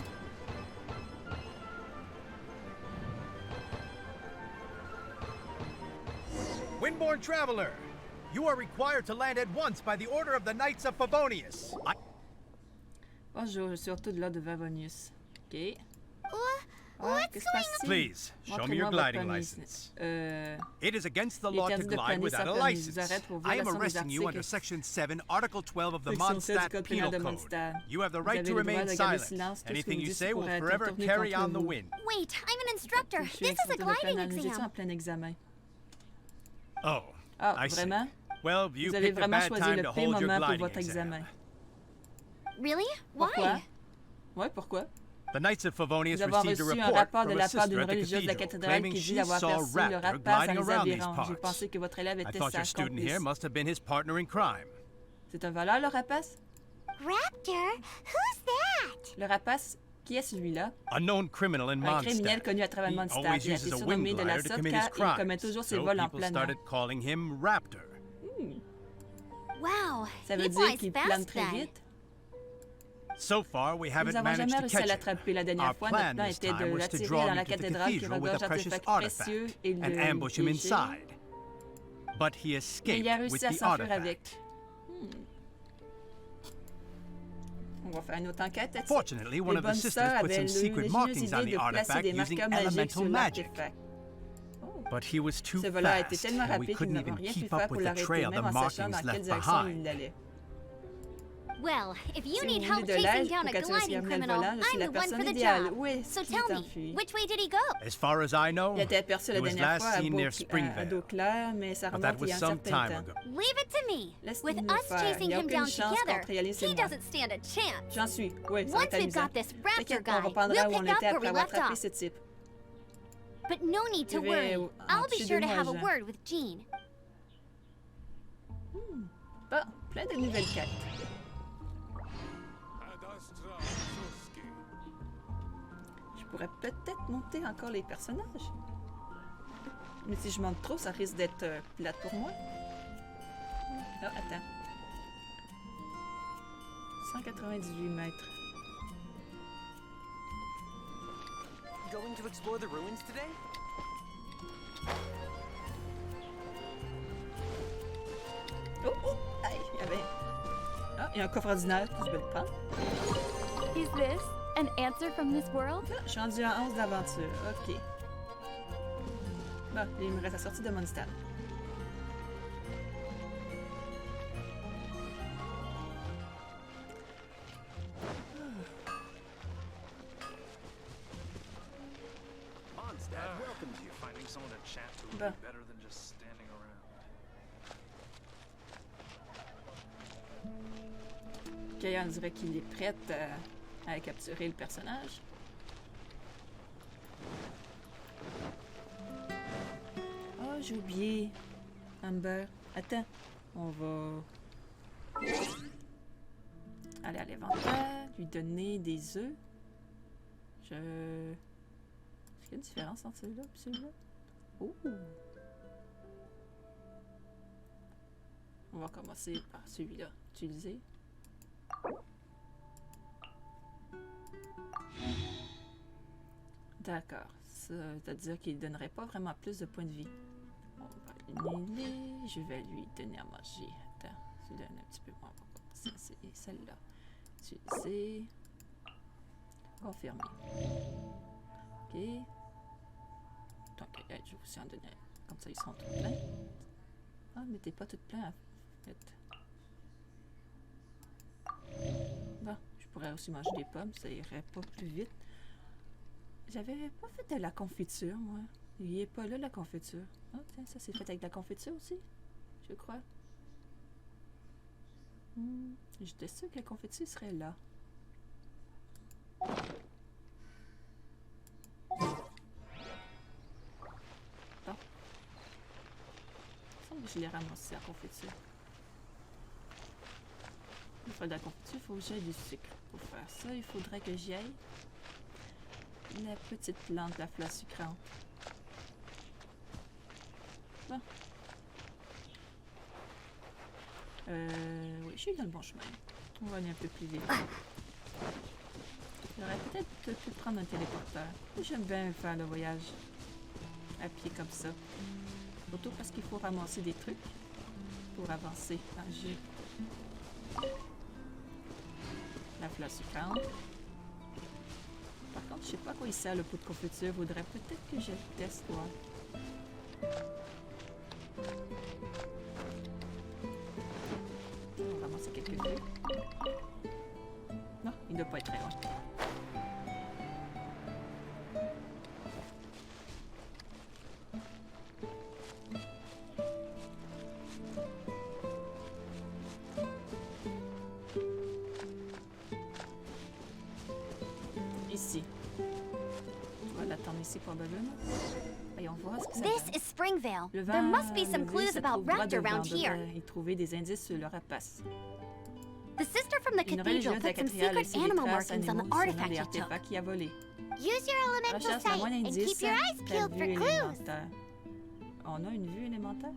Windborn Traveler, you are required to land at once by the order of the Knights of Favonius. Bonjour, je suis autour de là de Favonius. Ok. Ah, What's qu'est-ce qui se going passe ici? Please, show me your Montrez-moi votre gliding permis. license. It Il is against the est law to interdit de glide planer without sans a permis. Je vous license. arrête pour I am violation des arresting you under articles. Section 7, Article 12 of the Section 7 du Mondstadt code Penal pénal de Code. Mondstadt. You have the Vous right avez to le droit remain de garder silent. silence. Tout ce que Anything vous you dites say will pourrait être forever tourné carry contre on the vous. wind. Wait, I'm an instructor. Je suis This is a instructeur de gliding planage. Nous étions en exam. plein examen. Oh, Ah, I see. vraiment? Well, you Vous avez picked a vraiment bad choisi time le to pire hold your moment pour gliding votre exam. examen. Really? Why? Pourquoi? Ouais, pourquoi? The Knights of Favonius Nous avons received a reçu un report rapport from de a la part sister d'une at the religieuse de la cathedral, cathédrale claiming qui dit she d'avoir saw a perçu le raptor rapace gliding dans les around these environs. J'ai parts. pensé que votre élève I était thought your sa student here complice. must have been his partner in crime. C'est un voleur, le rapace? Raptor? Who's that? Le rapace, qui est celui-là? A known criminal in Un criminel Mondstadt. connu à travers He Mondstadt. always Il a uses été a surnommé wind de la glider to sorte commit his car il commet crimes, toujours ses so vols en people plein air. started calling him Raptor. Wow, Ça he veut dire flies qu'il plane fast très then. vite? So far, we Nous haven't n'avons managed jamais to réussi à catch him. l'attraper la dernière Our fois. Notre plan plan this était time de was to l'attirer draw dans him la to the cathédrale qui cathedral with a regorge precious d'artefacts précieux artifact et and le ambush him piéger. inside. But he Mais escaped il a with réussi à the s'enfuir artifact. avec. On va faire une autre enquête là-dessus. Fortunately, one Les of the bonnes sisters sœurs put avaient some eu secret l'ingénieuse markings on idée the de placer artifact des using marqueurs magiques elemental sur magic. l'artefact. Oh. But he was too Ce voleur a été fast. tellement We rapide que nous couldn't n'avons even rien pu keep faire up pour with the l'arrêter, trail même the en sachant markings dans quelle left direction behind. il allait. Well, if you Si need vous help voulez de chasing l'aide down pour a capturer ce gliding criminel criminal, volant, je suis I'm la the one personne for the idéale. job. Oui, So qui tell est me, enfui. which way did he go? As far as I know, Il a été aperçu la he was dernière last fois à, seen near à Springvale. Beauclair, mais ça But that remonte was il y a un some certain time temps. ago. Leave it to me. Laisse-nous With le us faire. chasing Il n'y a him aucune down chance together, contre Alice et he moi. doesn't stand a chance. J'en suis. Oui, ça va Once être we've amusant. got this raptor T'inquiète, guy, on reprendra we'll où on pick up était where après we avoir left attrapé off. ce type. But no need to Je vais worry. en I'll be toucher sure deux to mots have a aux gens. word with Jean. Bon, plein de nouvelles quêtes. Je pourrais peut-être monter encore les personnages. Mais si je monte trop, ça risque d'être plate pour moi. Oh, attends. 198 mètres. Going to explore the ruins today? Oh, oh! Aïe, il y avait... Ah, il y a un coffre ordinaire. Je vais le prendre. Is this an answer from this world? Ah, je suis rendu à 11 d'aventure. OK. Bon, il me reste la sortie de Mondstadt. Mondstadt welcomes you. Finding someone to chat to would Bon. be better than just standing around. OK, on dirait qu'il est prêt à capturer le personnage. Oh, j'ai oublié. Amber. Attends. On va aller à l'inventaire, lui donner des œufs. Est-ce qu'il y a une différence entre celui-là et celui-là? Oh! On va commencer par celui-là. Utiliser. D'accord. Ça veut dire qu'il ne donnerait pas vraiment plus de points de vie. On va l'éliminer. Je vais lui donner à manger. Attends, je lui donne un petit peu moins. Ça, c'est celle-là. Utiliser. Confirmer. OK. Donc, je vais aussi en donner. Comme ça, ils sont tout pleins. Ah, mais t'es pas tout plein, en fait. Bon, je pourrais aussi manger des pommes, ça irait pas plus vite. J'avais pas fait de la confiture, moi. Il est pas là, la confiture. Ah, tiens, ça c'est fait avec de la confiture aussi, je crois. J'étais sûre que la confiture serait là. Bon. Il semble que je l'ai ramassé, la confiture. Pour faire de la confiture, il faut que j'aille du sucre. Pour faire ça, il faudrait que j'y aille la petite plante, la fleur sucrante. Bon. Oui, je suis dans le bon chemin. On va aller un peu plus vite. J'aurais peut-être pu prendre un téléporteur. J'aime bien faire le voyage à pied comme ça. Surtout parce qu'il faut ramasser des trucs pour avancer dans le jeu. La fleur sucrante. Par contre, je sais pas à quoi il sert le pot de confiture. Faudrait peut-être que je le teste, moi. On va ramasser quelques trucs. Non, il ne doit pas être très loin. Ici. On va l'attendre ici probablement. Voyons voir ce que ça This donne. is Springvale. Le There vent must be some levé clues se about trouve droit Raptor devant. around here. Y trouver des indices sur le rapace. The sister from the Une cathedral religieuse de la put some cathédrale a secret laissé des animal traces markings on the animaux sur artifact des you took. artefacts qu'il a volés. Use your elemental Recherche la sight moindre and indice. keep your eyes Ta peeled for vue clues. élémentaire. On a une vue élémentaire?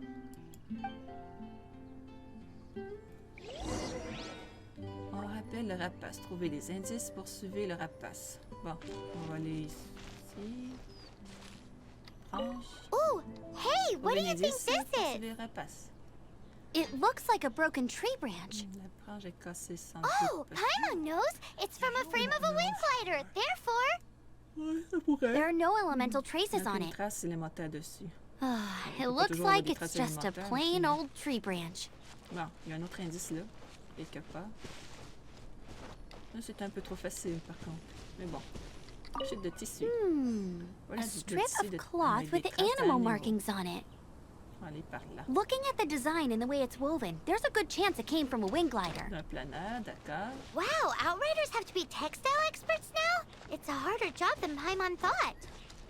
On rappelle le rapace. Trouver des indices, poursuivez le rapace. Bon, on va aller ici. Branche. Ooh, hey, what do you think this is? Poursuivez le rapace. It looks like a broken tree branch. La branche est cassée sans Oh, doute. Paimon knows. It's from a frame of a wind glider. Therefore, Ouais, ça pourrait. there are no elemental Il traces n'y a on aucune it. trace élémentaire dessus. It looks toujours avoir like des it's traces just a élémentaires plain ici. old tree branch. Bon, il y a un autre indice là, quelque part. Là, c'est un peu trop facile par contre. Mais bon. Chute de tissu. Voilà A du strip tissu of cloth avec with des the traces animal d'animaux. markings on it. On va aller par là. Looking at the design and the way it's woven, there's a good chance it came from a wind glider. Un planeur, d'accord. Wow, Outriders have to be textile experts now? It's a harder job than Paimon thought.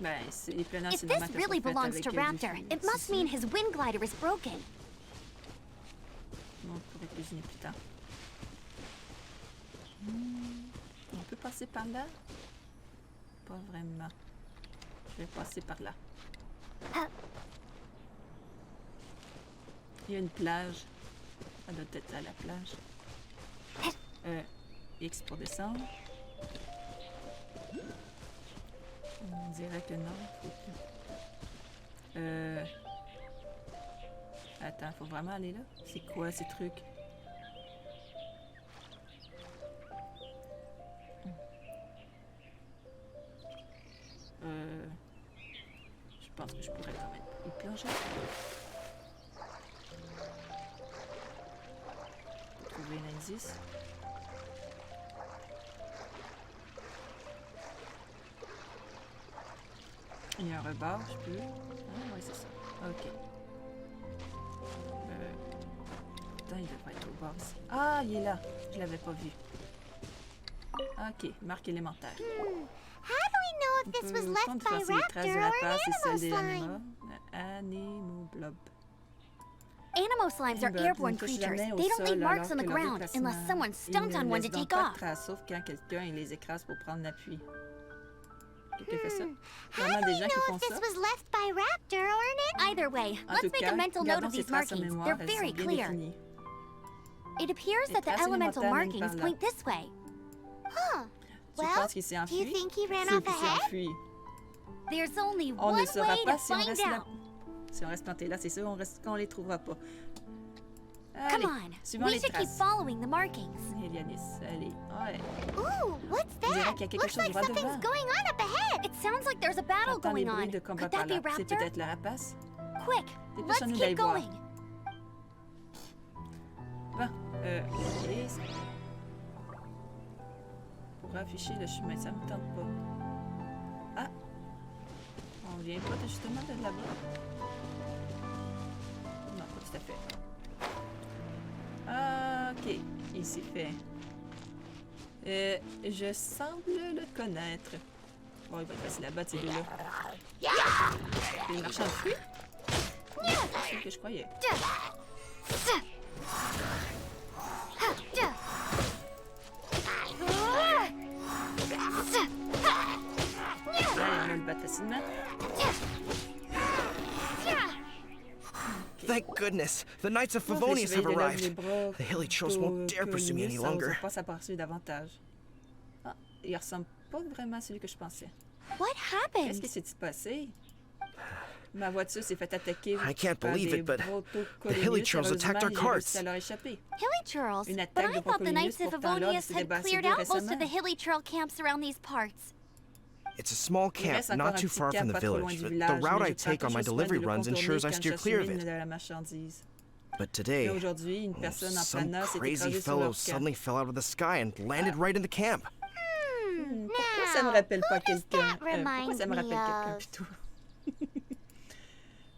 Ben, les planeurs, If c'est this normal qu'elles really soient faites belongs avec to du Raptor, it must tissu. mean his wind glider is broken. On pourrait cuisiner plus tard. On peut passer par là? Pas vraiment. Je vais passer par là. Ah. Il y a une plage. Ça doit être là, la plage. X pour descendre. On dirait que non. Faut que... Attends, faut vraiment aller là? C'est quoi ces trucs? Je pense que je pourrais quand même y plonger. Pour trouver un indice. Il y a un rebord, je peux. Ah, ouais, c'est ça. Ok. Attends, il devrait être au bord ici. Ah, il est là. Je l'avais pas vu. Ok, marque élémentaire. How do we know if this was left by Raptor or an animal slime? Animal blob. Animal slimes are Blob, airborne une couche creatures. jamais au They don't sol leave marks alors on the que leur ground déplacement, unless someone ils stunts ne on one to laissent donc take pas de off. traces, sauf quand quelqu'un les écrase pour prendre l'appui. Quelqu'un fait ça? How Vraiment do des we gens qui know font if this ça? was left by Raptor or an Either way, En let's tout make cas, a mental note gardons of ces these traces en markings. mémoire, They're elles sont very bien clear. définies. It appears Les that the traces elemental élémentaires mènent markings par là. point this way. Huh. Tu Well, penses qu'il s'est do you enfui? think he ran Sûr off qu'il s'est ahead? enfui. There's only On one ne saura way pas to si on find reste là. out. Si on reste planté là, c'est sûr, qu'on les trouvera pas. Come Allez, on, suivons we les should keep traces. following the markings. Elianis, allez. Ouais. Ooh, what's On dirait that? qu'il y a quelque Looks chose like droit something's devant. going on up ahead. It sounds like there's a battle J'entends les going bruits on. de combat Could par that là. be C'est Raptor? peut-être le rapace. Quick, let's Dépêchons-nous d'aller keep voir. going. Bon, ok. Pour afficher le chemin, ça me tente pas. Ah! On vient pas justement de là-bas? Non, pas tout à fait. Ah, ok, il s'est fait. Je semble le connaître. Bon, il va être facile à battre, ces deux-là. C'est une marchande de fruits? C'est ce que je croyais. Là, on va le battre facilement. Thank goodness, the Knights of Favonius have arrived. The hilly trolls won't dare pursue me any longer. Pas s'aperçu davantage. Ah, il ressemble pas vraiment à celui que je pensais. What Qu'est-ce happened? qui s'est passé? Ma voiture s'est fait attaquer I can't par believe des it, but protocolonius. the hilly trolls attacked our Heureusement, j'ai réussi carts. à leur échapper. Hilly churls. Une But attaque I de thought the Knights of Procolius, pourtant, l'ordre Favonius s'est had débarrassé cleared d'eux out most of récemment. the hilly churl camps around these parts. It's a small Il camp reste encore not un too petit far camp from the pas trop loin village, du but village, the route mais I je prends take on my toujours soin delivery de le runs contourner ensures I quand steer clear of j'achemine it. la marchandise. But Et today, aujourd'hui, une personne en some planeur s'est crazy écrasée sur fellow leur camp. suddenly fell out of the sky and landed right in the camp. Pourquoi ça me rappelle pas who does quelqu'un? that Pourquoi remind ça me me rappelle quelqu'un of? plutôt?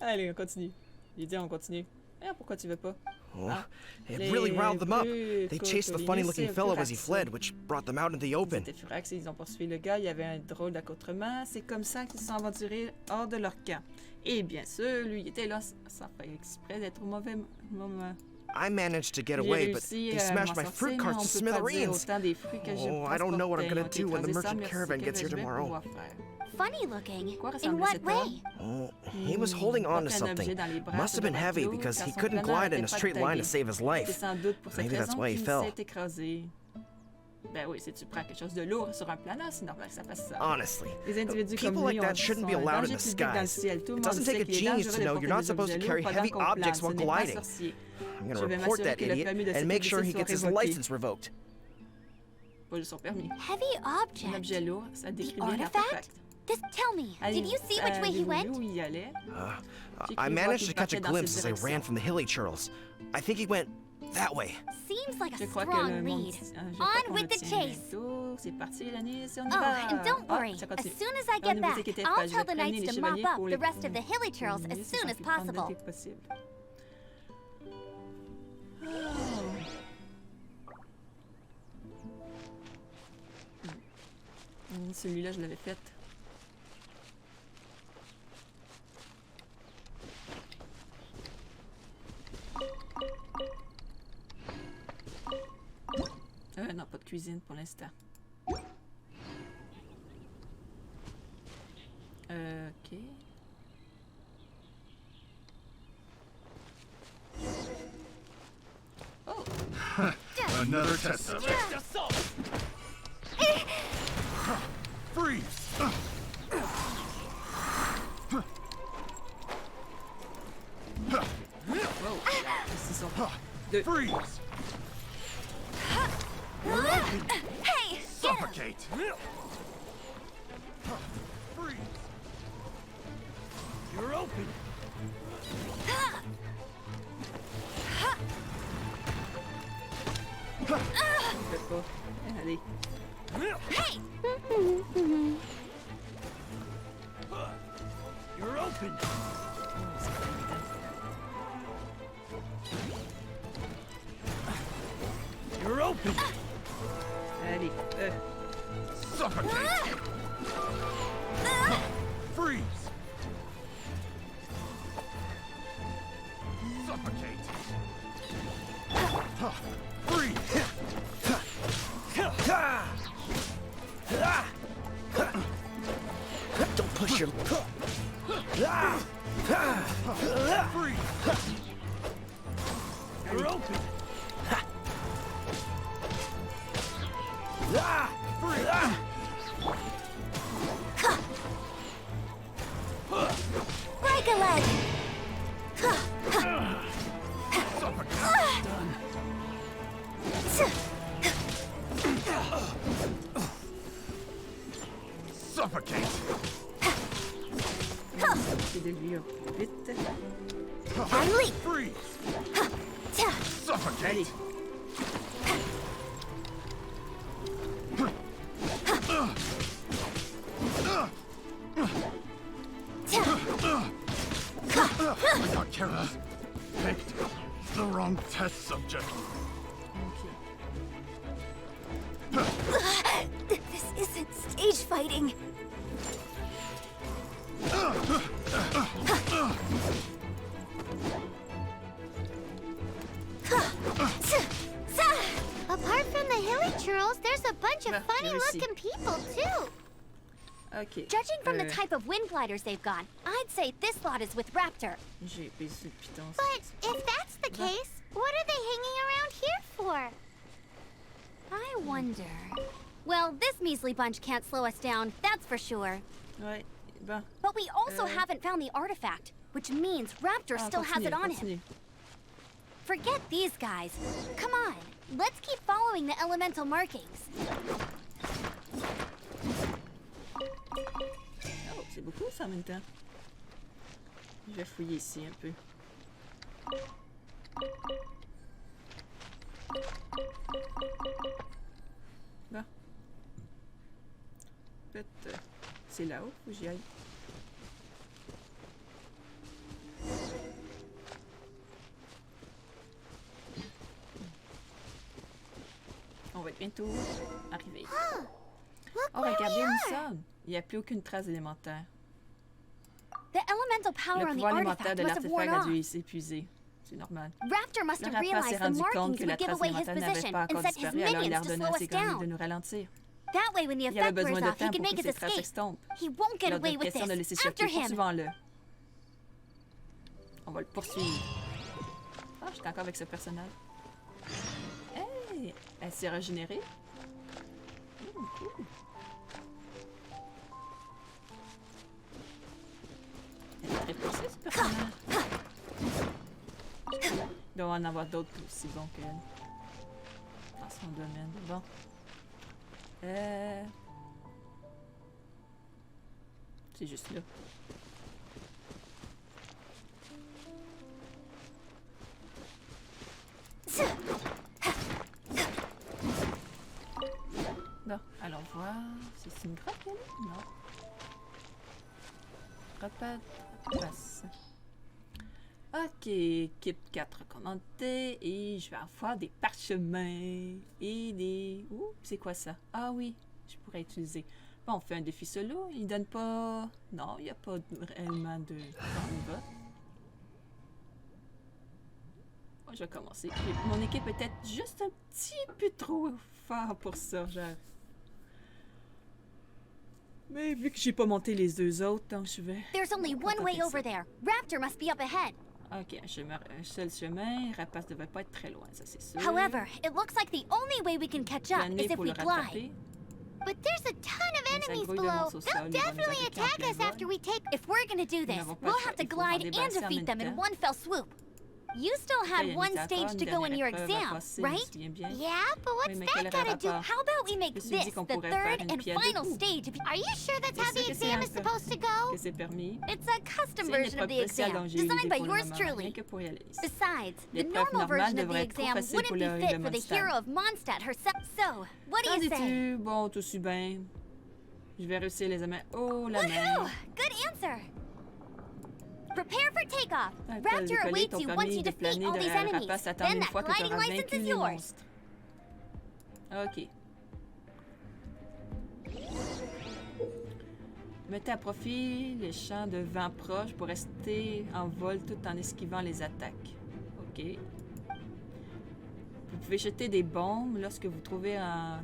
Allez, on continue. Il dit on continue. Ah, pourquoi tu veux pas? Oh, Ah, it les really riled them up. They chased the Procolius, funny-looking fellow as he furax. fled, which brought them out into the Ils open. étaient furax et ils ont poursuivi le gars. Il y avait un drôle d'accoutrement. C'est comme ça qu'ils se sont aventurés hors de leur camp. Et bien sûr, lui, il était là sans faire exprès d'être au mauvais moment. I managed to get J'ai away, but réussi they à smashed m'en my sortir, fruit mais carts on to peut pas dire smithereens. autant des fruits que je Oh, I don't know what I'm gonna transportais. Ils ont do when the été merchant écrasés. caravan Merci, gets here que je vais tomorrow. pouvoir faire. Funny looking. Quoi In ressemblait what cet way? homme? Oh, he was holding on to Portait un objet something. dans les bras Must have been sur le heavy matelot, because car he son couldn't planeur glide in était a pas straight line to taillé. save his C'est life. sans doute pour cette Maybe that's raison why he qu'il fell. s'est écrasé. Ben oui, si tu prends quelque chose de lourd sur un planeur, c'est normal que ça fasse ça. Honestly, Les individus comme people lui like that shouldn't be sont un allowed in danger the public dans le skies. ciel. Tout le It monde doesn't sait take a qu'il est genius dangereux to de know porter you're not des supposed to objets carry lourds heavy pendant qu'on plane. objects Ce while n'est pas gliding. sorcier. I'm gonna Je vais report m'assurer that que le idiot permis de and make sure he sécurité gets his soit révoqué. license revoked. Pas juste son permis. Heavy Un object. objet lourd, ça décrit The bien artifact? l'artefact. Tell me, did you see which way he Avez-vous went? vu où il allait? I J'ai cru voir managed qu'il to catch a partait dans glimpse cette as I ran direction. from the hilly churls. I think he went that way. Seems like a Je crois que strong le monde... lead. je crois On qu'on with le the tient chase. bientôt. C'est parti, Alanis, on y Oh, va. and don't Ah, worry. ça As continue. soon as I Ah, get ne vous back, inquiétez I'll pas, je tell vais the prévenir knights les to mop chevaliers up pour the les rest of the hilly churls as mieux soon s'en as plus prendre possible. dès que possible. Celui-là, je l'avais fait. Non, pas de cuisine pour l'instant. Ok. Oh! Another test subject. Freeze! Wow! Ils sont deux. Freeze! Hey! Suffocate! Freeze! You're open! Je peux pas. Allez. Hey! You're open! You're open! Allez. Suffocate! Freeze! Suffocate! Freeze! Don't push him. Freeze! You're open! Freeze! dead! Suffocate! C'est de lui vite. And leap! Freeze! Suffocate! Allez. I got careless. Picked the wrong test subject. This isn't stage fighting. Apart from the hilly churls, there's a bunch of funny-looking people, too. Ok. Judging from the type of wind gliders they've got, I'd say this lot is with Raptor. J'ai baissé le piton. But if that's the case, what are they hanging around here for? I wonder. Well, this measly bunch can't slow us down, that's for sure. Ouais, bon. But we also haven't found the artifact, which means Raptor still has it on him. Forget these guys. Come on, let's keep following the elemental markings. Oh, c'est beaucoup ça en même temps. Je vais fouiller ici un peu. Bon. Peut-être c'est là-haut où j'y aille. On va être bientôt arrivé. Oh, regardez où nous sommes. Il n'y a plus aucune trace élémentaire. The elemental power Le on the pouvoir élémentaire artifact de must have worn l'artefact a off. dû s'épuiser. C'est normal. Raptor must Le have rapace realized s'est the rendu compte markings que la would give trace away his élémentaire n'avait position pas and encore set his disparu, alors il a minions to ordonné slow à ses us colonies de down. nous ralentir. That way, when the Il avait effect besoin wears de off, he temps can pour make que his ses traces escape. s'estompent. He won't get Il away est with question de this. laisser After circuler. him. Poursuivons-le. On va le poursuivre. Ah, j'étais encore avec ce personnage. Hey! Elle s'est régénérée. Cool. Elle est très poussée, ce personnage. Il doit en avoir d'autres aussi bons qu'elle. Dans son domaine. Bon. C'est juste là. Bon, allons voir. C'est une grotte, elle? Non. Grotte passe. Ok, équipe 4 recommandée. Et je vais avoir des parchemins. Et des... Ouh, c'est quoi ça? Ah oui, je pourrais utiliser. Bon, on fait un défi solo. Il donne pas... Non, il n'y a pas réellement de... On va. Moi, je vais commencer. Et mon équipe est peut-être juste un petit peu trop fort pour ça, genre. Mais vu que j'ai pas monté les deux autres, donc je vais... There's only one way over there. Raptor must be up ahead. Ok, un seul chemin. Rapace devrait pas être très loin, ça c'est sûr. However, it looks like the only way we can catch up is if we glide. But there's a ton of enemies below. They'll definitely attack us after we take... If we're gonna do this, we'll have to glide and defeat them in one fell swoop. You still had one stage to go in your exam, right? Yeah, but what's that gotta do? How about we make this the third and final stage? Are you sure that's how the exam is supposed to go? It's a custom version of the exam, designed by yours truly. Besides, the normal version of the exam wouldn't be fit for the hero of Mondstadt herself. So, what do you say? Bon, tout suit bien. Je vais réussir les examens. Oh, la mer. Good answer. Prepare for takeoff. Raptor awaits you once you defeat all these enemies. Then that gliding license is yours. Ok. Mettez à profit les champs de vent proches pour rester en vol tout en esquivant les attaques. Ok. Vous pouvez jeter des bombes lorsque vous trouvez en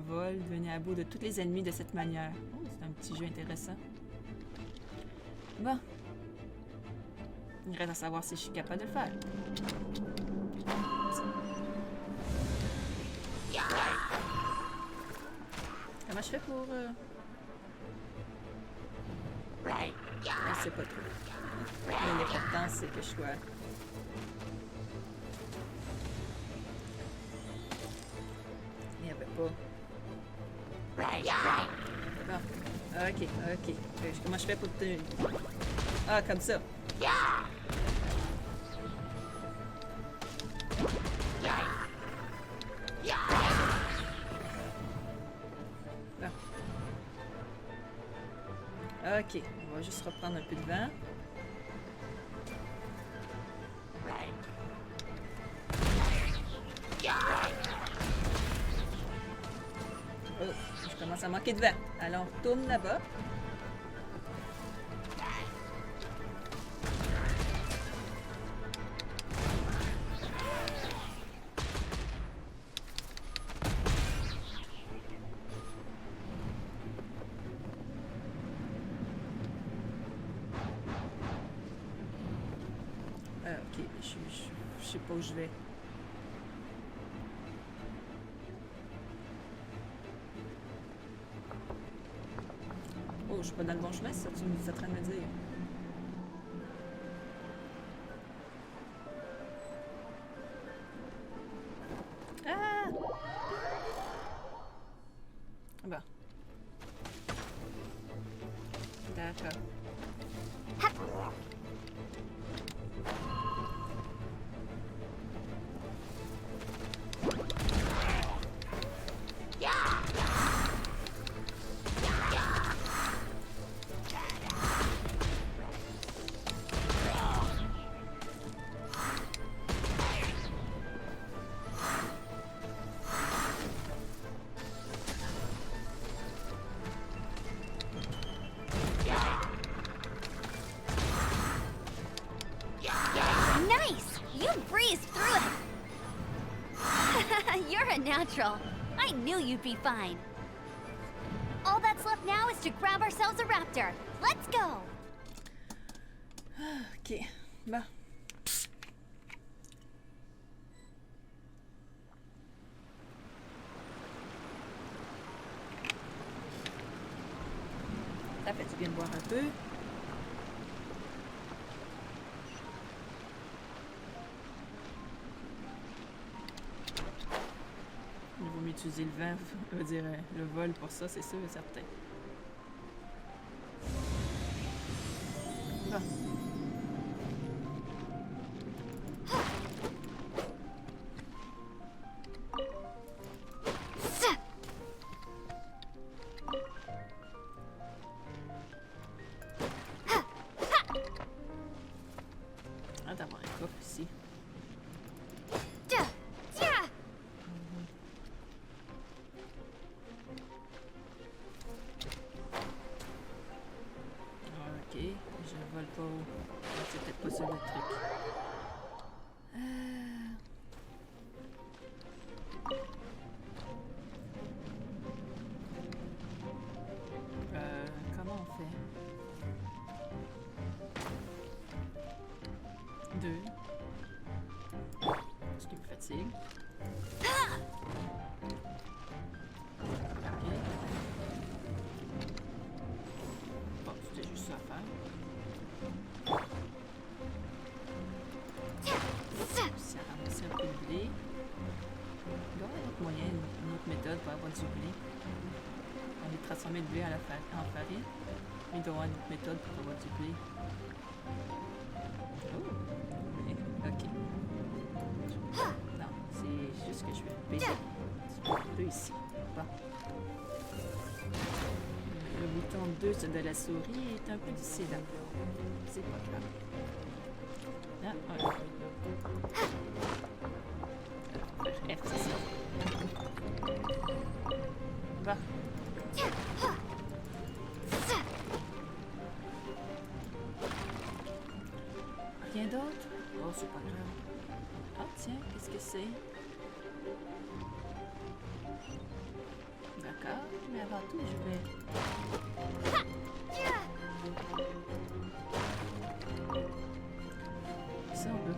vol. Venez à bout de tous les ennemis de cette manière. Oh, c'est un petit jeu intéressant. Bon. Il reste à savoir si je suis capable de le faire. Comment je fais pour... Je sais pas trop. Mais l'important, c'est que je sois... Il n'y avait pas... Bon. Ok, ok. Comment je fais pour te... Ah, comme ça. Bon. Ok, on va juste reprendre un peu de vent. Oh, je commence à manquer de vent. Alors, on retourne là-bas. Ok, je sais pas où je vais. Oh, je suis pas dans le bon chemin, c'est ça que tu es en train de me dire. Ah! Bon. D'accord. Natural. I knew you'd be fine. All that's left now is to grab ourselves a raptor. Let's go. Ok, bon. Ça fait du bien de boire un peu. Il vaut mieux utiliser le vent, je veux dire le vol pour ça, c'est sûr et certain. Bon. Ah, d'avoir un coffre ici. C'est peut-être pas ça le truc. Comment on fait? 2. Ce qui me fatigue. Ok. Bon, c'était juste ça à faire. Ça ramasser un peu de blé. Il doit y avoir un autre moyen, une autre méthode pour avoir du blé. On va transformer le blé en farine. Il doit y avoir une autre méthode pour avoir du blé. Oh! Ok. Non, c'est juste que je vais baisser un peu ici. Bon. Le bouton 2 de la souris est un peu difficile à voir. C'est pas grave. Ah, ouais. F, c'est ça. Bon. Rien d'autre? Oh, c'est pas grave. Ah, tiens, qu'est-ce que c'est? D'accord, mais avant tout, je vais... Ça, on peut...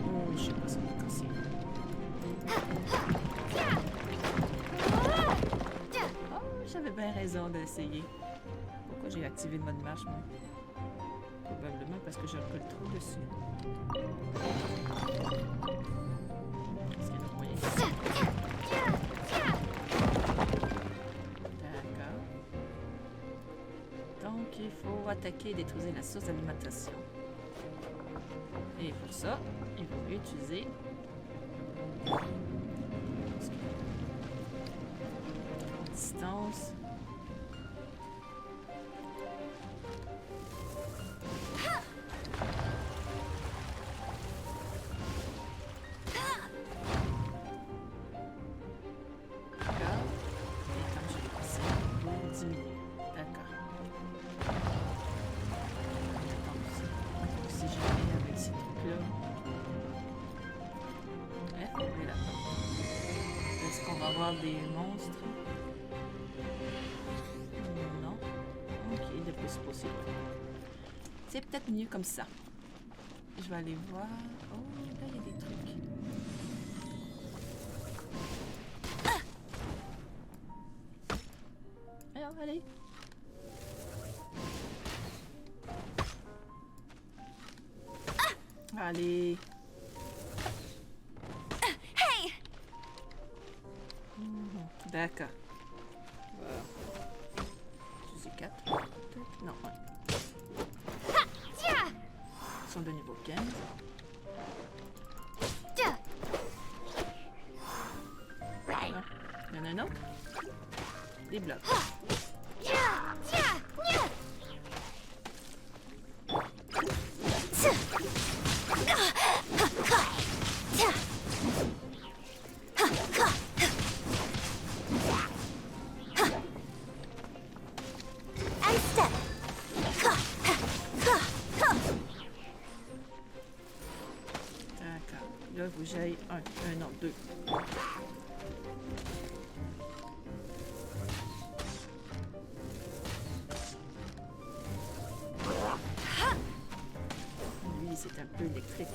Oh, je sais pas si on peut casser. Oh, j'avais bien raison d'essayer. Pourquoi j'ai activé le mode marche, moi? parce que je recolle trop dessus. Est-ce qu'il y a un moyen? D'accord. Donc, il faut attaquer et détruire la source d'alimentation. Et pour ça, il faut utiliser... distance. Des monstres. Non. Ok, le plus possible. C'est peut-être mieux comme ça. Je vais aller voir. Oh, là, il y a des trucs. Alors, allez. Allez. D'accord. Voilà. Utiliser 4. Non, 1. Ils sont de niveau 15. Voilà. Il y en a un autre. Des blocs. Là, il faut que j'aille non, 2. Lui, c'est un peu électrique.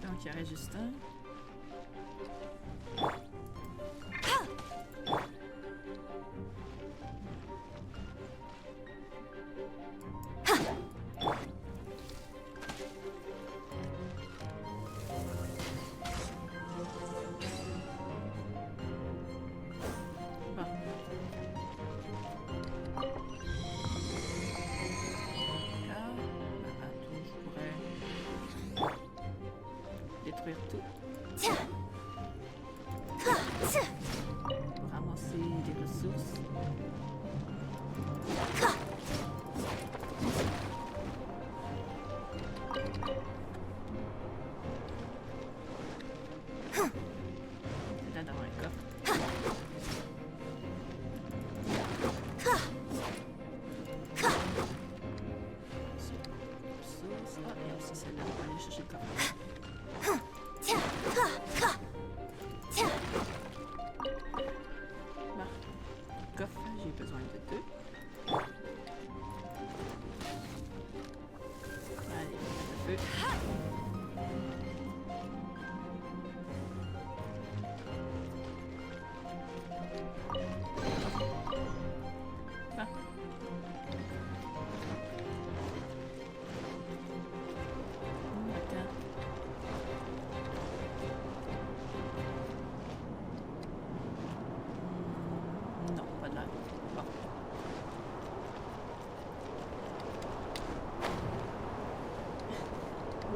Donc, il y a juste un. Tout. Pour ramasser des ressources. Là dans un coffre. Ressources. Ah, et aussi celle-là, on va aller chercher le coffre. J'ai besoin de 2. Allez, un peu.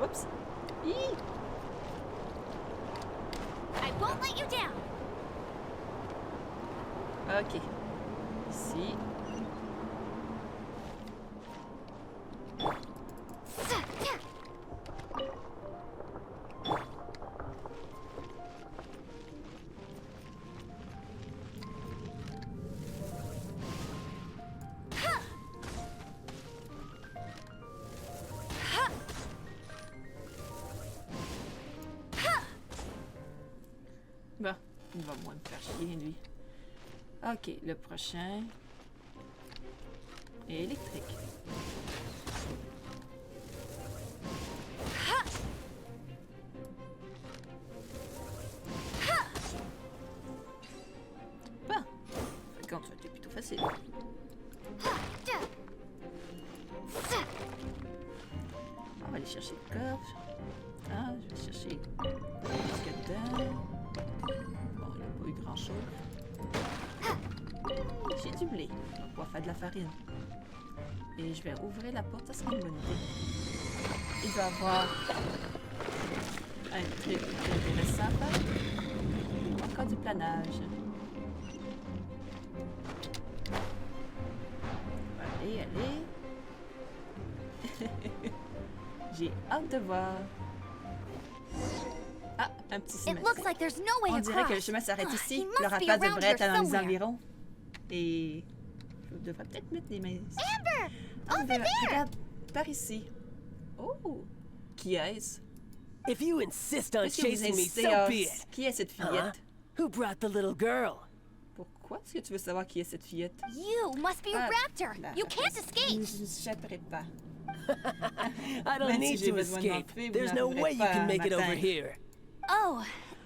Whoops. Eee. I won't let you down. Ok. Ici. Il va moins me faire chier, lui. Ok, le prochain est électrique. Bon, par contre, ça a été plutôt facile. On va aller chercher le coffre. Ah, je vais chercher ce qu'il y a dedans. Bon, il n'y a pas eu grand chose. J'ai du blé. On va pouvoir faire de la farine. Et je vais ouvrir la porte, ça serait une bonne idée. Il doit y avoir un truc intéressant à faire. Encore du planage. Allez, allez. J'ai hâte de voir. Ah, un petit cimetière. On dirait que le chemin s'arrête ici. Le rapace devrait être dans les environs. Et je devrais peut-être mettre les mains. Regarde, par ici. Oh, qui est-ce? If you insist on Est-ce que vous chasing me, insistez so à- be it. Qui est cette fillette? Who brought the little girl? Pourquoi est-ce que tu veux savoir qui est cette fillette? You must be a Ah, raptor. la You can't rapace. escape. Je n'échapperai pas. I don't Même need si j'ai to besoin de escape. m'enfuir, vous There's no n'arriverez way you pas can à make it over m'atteindre. here. Oh,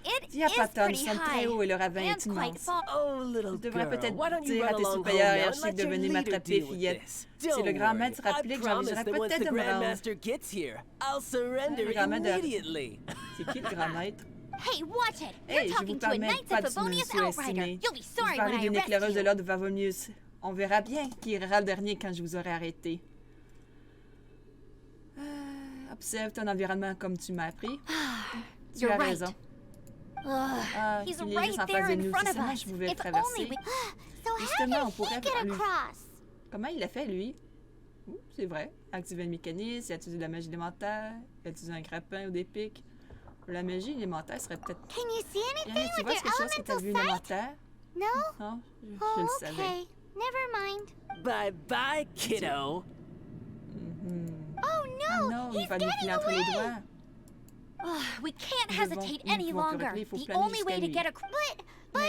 it Il y a pas is tant, nous pretty sommes très high. hauts et le ravin And est quite immense. far. Oh, little Je devrais girl, peut-être why don't you dire à run tes along supérieurs home now and hiérarchiques let de your venir leader m'attraper, deal with fillette. this? Si le Don't grand worry. maître I applique, promise j'envisagerais that once peut-être the de me rendre. Grandmaster gets here, I'll surrender Le grand maître- immediately. C'est qui le grand maître? Hey, watch it. Hey, You're je vous talking to a parle même Knights pas of d'une Favonius sous-estimée. outrider. You'll be Vous sorry when parlez I d'une arrest éclaireuse de you. l'ordre Favonius. On verra bien qui ira le dernier quand je vous aurai arrêté. Observe ton environnement comme tu m'as appris. Tu You're as right. raison. Ugh, Ah, he's il est right juste en there face de in nous. front Si of seulement us. je pouvais le If traverser. only we... So how Justement, on did pourrait he get lui- across? Comment il l'a fait, lui? C'est vrai. Activer le mécanisme, il a utilisé de la magie élémentaire, il a utilisé un grappin ou des pics. La magie élémentaire serait peut-être... Can you see Yannick, anything tu with vois your quelque chose qui t'a elemental vu sight? élémentaire? No? Non, je le Oh, savais. okay. Never mind. Bye bye, kiddo. Oh Ah no! non, il He's va nous getting filer entre les away! doigts. Ugh, we can't Nous hesitate devons- any nous devons longer. reculer, il faut The planer only way to jusqu'à get across... But...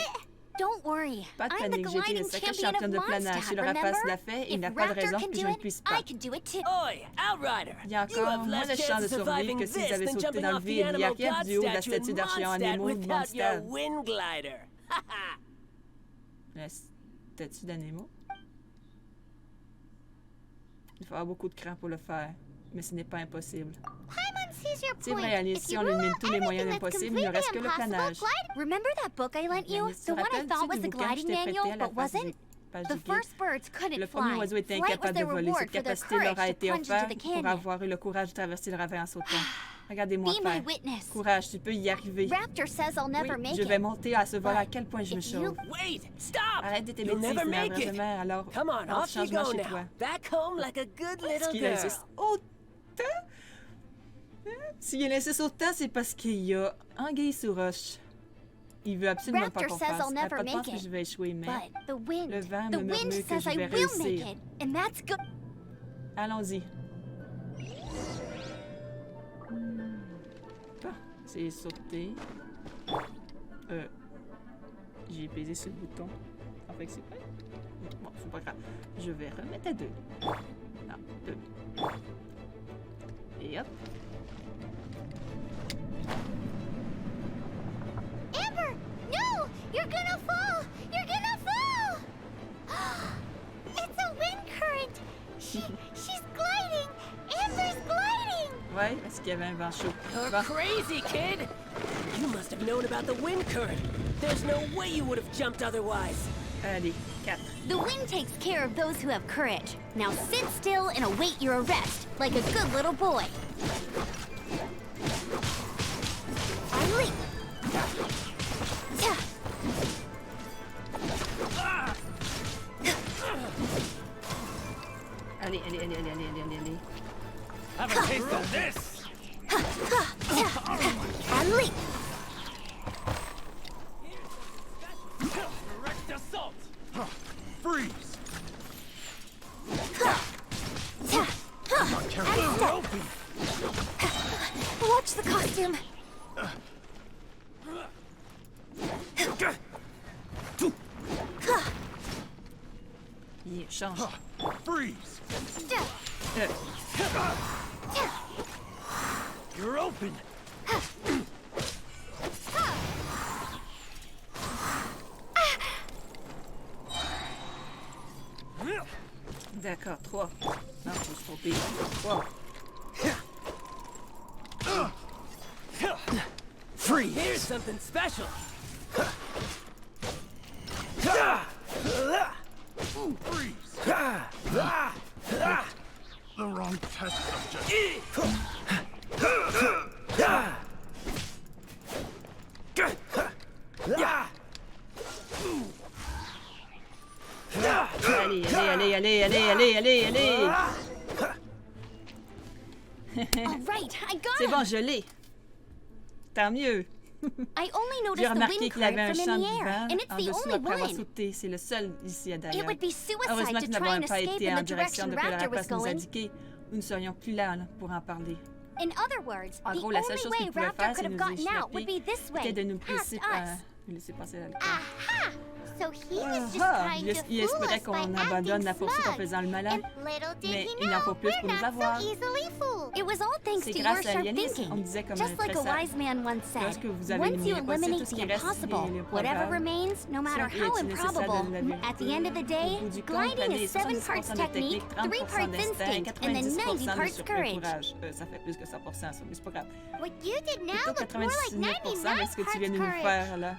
Don't worry. Pas de I'm the panique, j'ai été le gliding sacré champion championne de of planage. Si Mondstadt, le rapace remember? l'a fait, il If n'a pas de Raptor raison can que do je ne it, puisse I pas. can do it too. Oi, Outrider! Il y a You encore have moins less de chances chance de of survivre surviving que s'ils this avaient than sauté jumping dans le off the vide. Il y a animal rien god du haut de la statue in statue d'Archéon Mondstadt Anémo de without your Mondstadt. wind glider. La statue d'Anémo. Il faut avoir beaucoup de cran pour le faire, mais ce n'est pas impossible. Paimon sees your C'est point. vrai, Alice, If si you on rule élimine out tous les moyens everything that's impossibles, il ne reste que le completely planage. impossible, Remember that book I lent you? Alice, The one I thought was the du bouquin que je gliding t'ai prêté manual, à la but page wasn't? page The du guide? first birds couldn't Le premier fly. oiseau était Flight was incapable de their voler. reward Cette for their capacité leur courage a to été plunge into offerte the pour canyon. avoir eu le courage de traverser le ravin en sautant. Regardez-moi Be my faire. witness. Courage, tu peux y arriver. Raptor says I'll never Oui, make je vais it. monter à ce vol à quel point je me if you- chauffe. Wait, stop! Arrête de tes You'll bêtises, never c'est make it. malheureusement, alors Come on, off you changement go chez now. toi. Back home like a good Est-ce little qu'il girl. insiste autant? S'il insiste autant, c'est parce qu'il y a anguille sous roche. Il veut absolument pas Raptor qu'on says fasse. I'll Il n'y a never pas de chance make que it. je vais échouer, mais But the wind, le vent the me wind murmure que says je I vais will make réussir. it, and that's good. Allons-y. Bon, c'est sauter. J'ai pesé sur le bouton. En fait, c'est pas... Bon, c'est pas grave. Je vais remettre à 2. Non, 2. Et hop. Amber! No! You're gonna fall! You're gonna fall! It's a wind current! She's gliding! Amber's gliding! Ouais, parce qu'il y avait un vent chaud. You're Bon. crazy, kid! You must have known about the wind current. There's no way you would have jumped otherwise. Allez, 4. The wind takes care of those who have courage. Now sit still and await your arrest, like a good little boy. I leap. Ta. Allez, allez, allez, allez, allez, allez, allez. Have a taste of this! I leap. Direct assault! Freeze! Ta. Careful! Watch the costume. Il change. Freeze! You're open! D'accord, 3. Non, faut se tromper. 3. Freeze! Here's something special! Freeze! The wrong test subject. Allez. All right, I got C'est him. bon, je l'ai. Tant mieux. I only J'ai noticed the remarqué wind qu'il avait un current champ from de in the air, vent and it's en the dessous only après avoir one. sauté. C'est le seul ici It d'ailleurs. would be suicide Heureusement to que nous try and n'avons pas escape été in en the direction direction de que la Raptor was rapace nous a going. indiqué. Nous ne serions plus là pour en parler. In other words, En the gros, la seule only chose way qu'il pouvait Raptor faire, could c'est have nous gotten out would be this way, c'était de nous past laisser passer là le Aha! So he was just Ah, trying to il fool espérait us by qu'on abandonne la acting poursuite en smug. faisant le malin. And little did Mais he il en know, faut plus we're pour nous not avoir. so easily fooled. It was all thanks C'est to your grâce à sharp Yanis, on thinking. disait comme Just like a wise man once said, lorsque vous avez once you éliminé possible, tout eliminate ce the qui reste, impossible, les whatever probables, remains, no matter si how est-il nécessaire de improbable, la at the end of the day, Au bout du compte, gliding l'année is 7 parts 70% de technique, technique, 3 30% parts d'instinct, instinct, and then 90 90% de parts courage. courage. Ça fait plus que 100%, ça, mais c'est pas grave. What you did now Plutôt looked more like 99%, mais ce que tu viens de 99 nous parts faire là.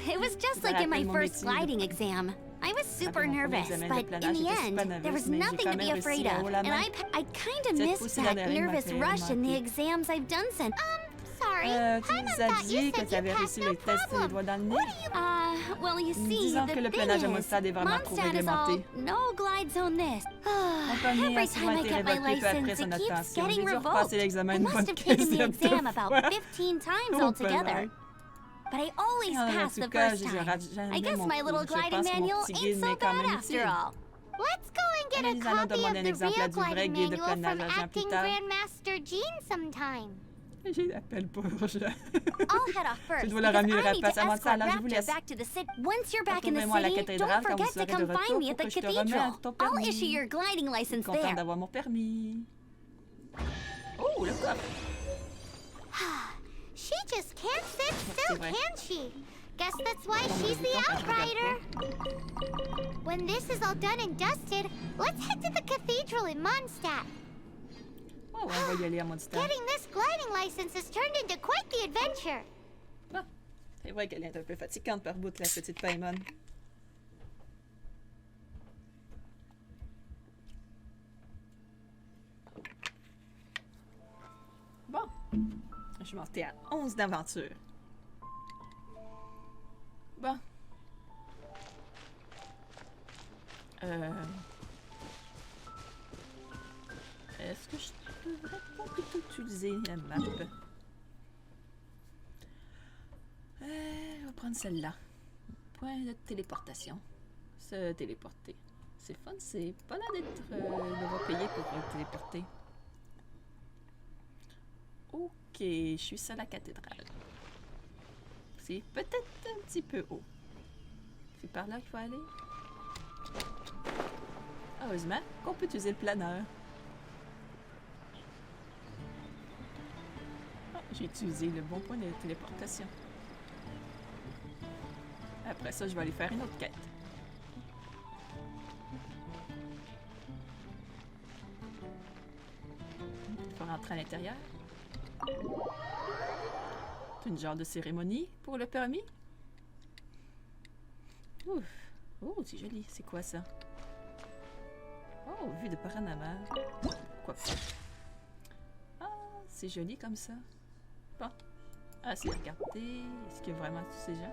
It was just like in my first gliding exam. I was super nervous, but in the end, there was nothing to be afraid of, and I kind of missed that nervous rush in the exams I've done since. Sorry, Tu nous as dit que tu avais réussi le test les doigts dans le nez. Well, you see, Disons the que le thing planage à is, Mondstadt est vraiment trop Mondstadt is all réglementé. no glides on this. Every Every time I get my license, it keeps getting revoked. I must have taken the exam about 15 times altogether. But I always pass the first time. I guess my little gliding manual ain't so bad after all. Let's go and get a copy of the real gliding manual from Acting Grandmaster Jean sometime. J'ai l'appel pour je. I'll head off first Je dois because leur ramener le I need to rapace avant ça, escort alors je vous Raptor laisse. back to the city. Once you're back in the Retrouvez-moi à la city, cathédrale don't quand vous forget to serez de come retour find me at pour the que je te remette cathedral. ton I'll permis. issue your gliding license Content there. d'avoir mon permis. Oh, le coffre. She just can't sit still, vrai. can she? Guess that's why she's the outrider. When this is all done and dusted, let's head to the cathedral in Mondstadt. Oh, on va y aller à Mondstadt. Getting this gliding license has turned into quite the adventure. Ah, c'est vrai qu'elle est un peu fatigante par bout, la petite Paimon. Bon, je m'en à 11 d'aventure. Bon. Est-ce que je devrais pas plutôt utiliser la map? Je vais prendre celle-là. Point de téléportation. Se téléporter. C'est fun, c'est pas là d'être devoir payer pour téléporter. Ok, je suis sur la cathédrale. C'est peut-être un petit peu haut. C'est par là qu'il faut aller? Heureusement qu'on peut utiliser le planeur. Oh, j'ai utilisé le bon point de téléportation. Après ça, je vais aller faire une autre quête. Il faut rentrer à l'intérieur. C'est une genre de cérémonie pour le permis. Ouf. Oh, c'est joli. C'est quoi ça? Oh, vue de Paranama. Quoi? Ah, c'est joli comme ça. Bon. Ah, c'est regarder. Est-ce qu'il y a vraiment tous ces gens?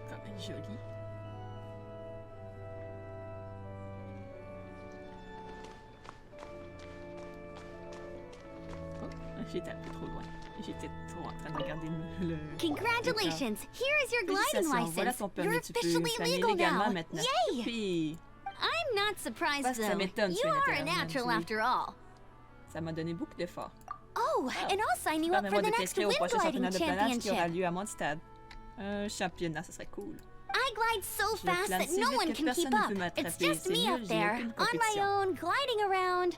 Quand même joli. J'étais un peu trop loin. J'étais trop en train de regarder le... Congratulations! Here is your gliding Félicitations, voilà license. ton permis. You're Tu peux officially planer legal légalement now. maintenant. Yay! Puis, I'm not surprised Parce que ça though. m'étonne, You tu es are a naturellement natural gentille. after all. ça m'a donné beaucoup d'efforts. Oh, Oh, and I'll sign you up for the next wind gliding championship. Qui aura lieu à Mondstadt. Un championnat, ça serait cool. I glide so fast that no one can keep up. It's just me up there, on my own, gliding around.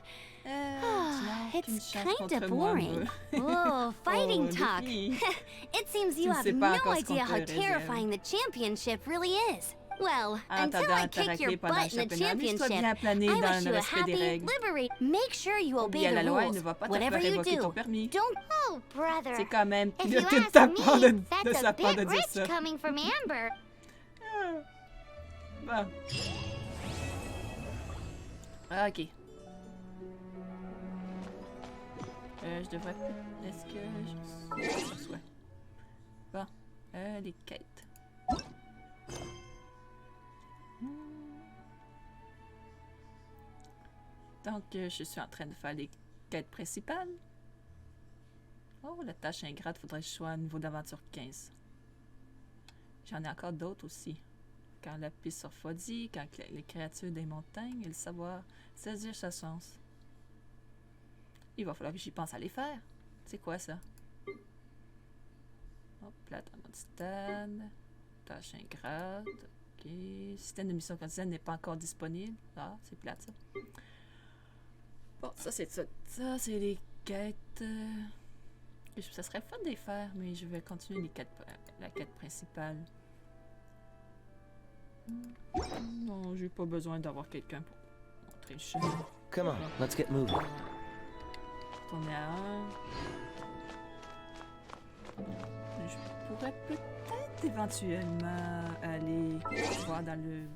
It's kinda boring. Oh, fighting talk. It seems you have no idea how terrifying the championship really is. Well, until I kick your butt in the championship, I wish you a happy, liberate. Make sure you obey the rules. Whatever you do, don't... Oh, brother. C'est quand même If you tout ask tapant me, de that's sa a part de bit dire rich ça. coming from Amber. Bon. Ah, ok. Je devrais... Est-ce que je reçois? Bon. Les quêtes. Donc, je suis en train de faire les quêtes principales. Oh, la tâche ingrate, faudrait que je sois à niveau d'aventure 15. J'en ai encore d'autres aussi. Quand la piste se refroidit, quand les créatures des montagnes et le savoir saisir sa chance. Il va falloir que j'y pense à les faire. C'est quoi ça? Oh, plate à mode stade. Tâche ingrate. Ok. Système de mission quotidienne n'est pas encore disponible. Ah, c'est plate ça. Bon, ça c'est ça. Ça c'est les quêtes. Ça serait fun de les faire, mais je vais continuer les quêtes, la quête principale. Non, j'ai pas besoin d'avoir quelqu'un pour montrer le chemin. Come on, let's get moving. Tourner à 1. Je pourrais peut-être éventuellement aller voir dans le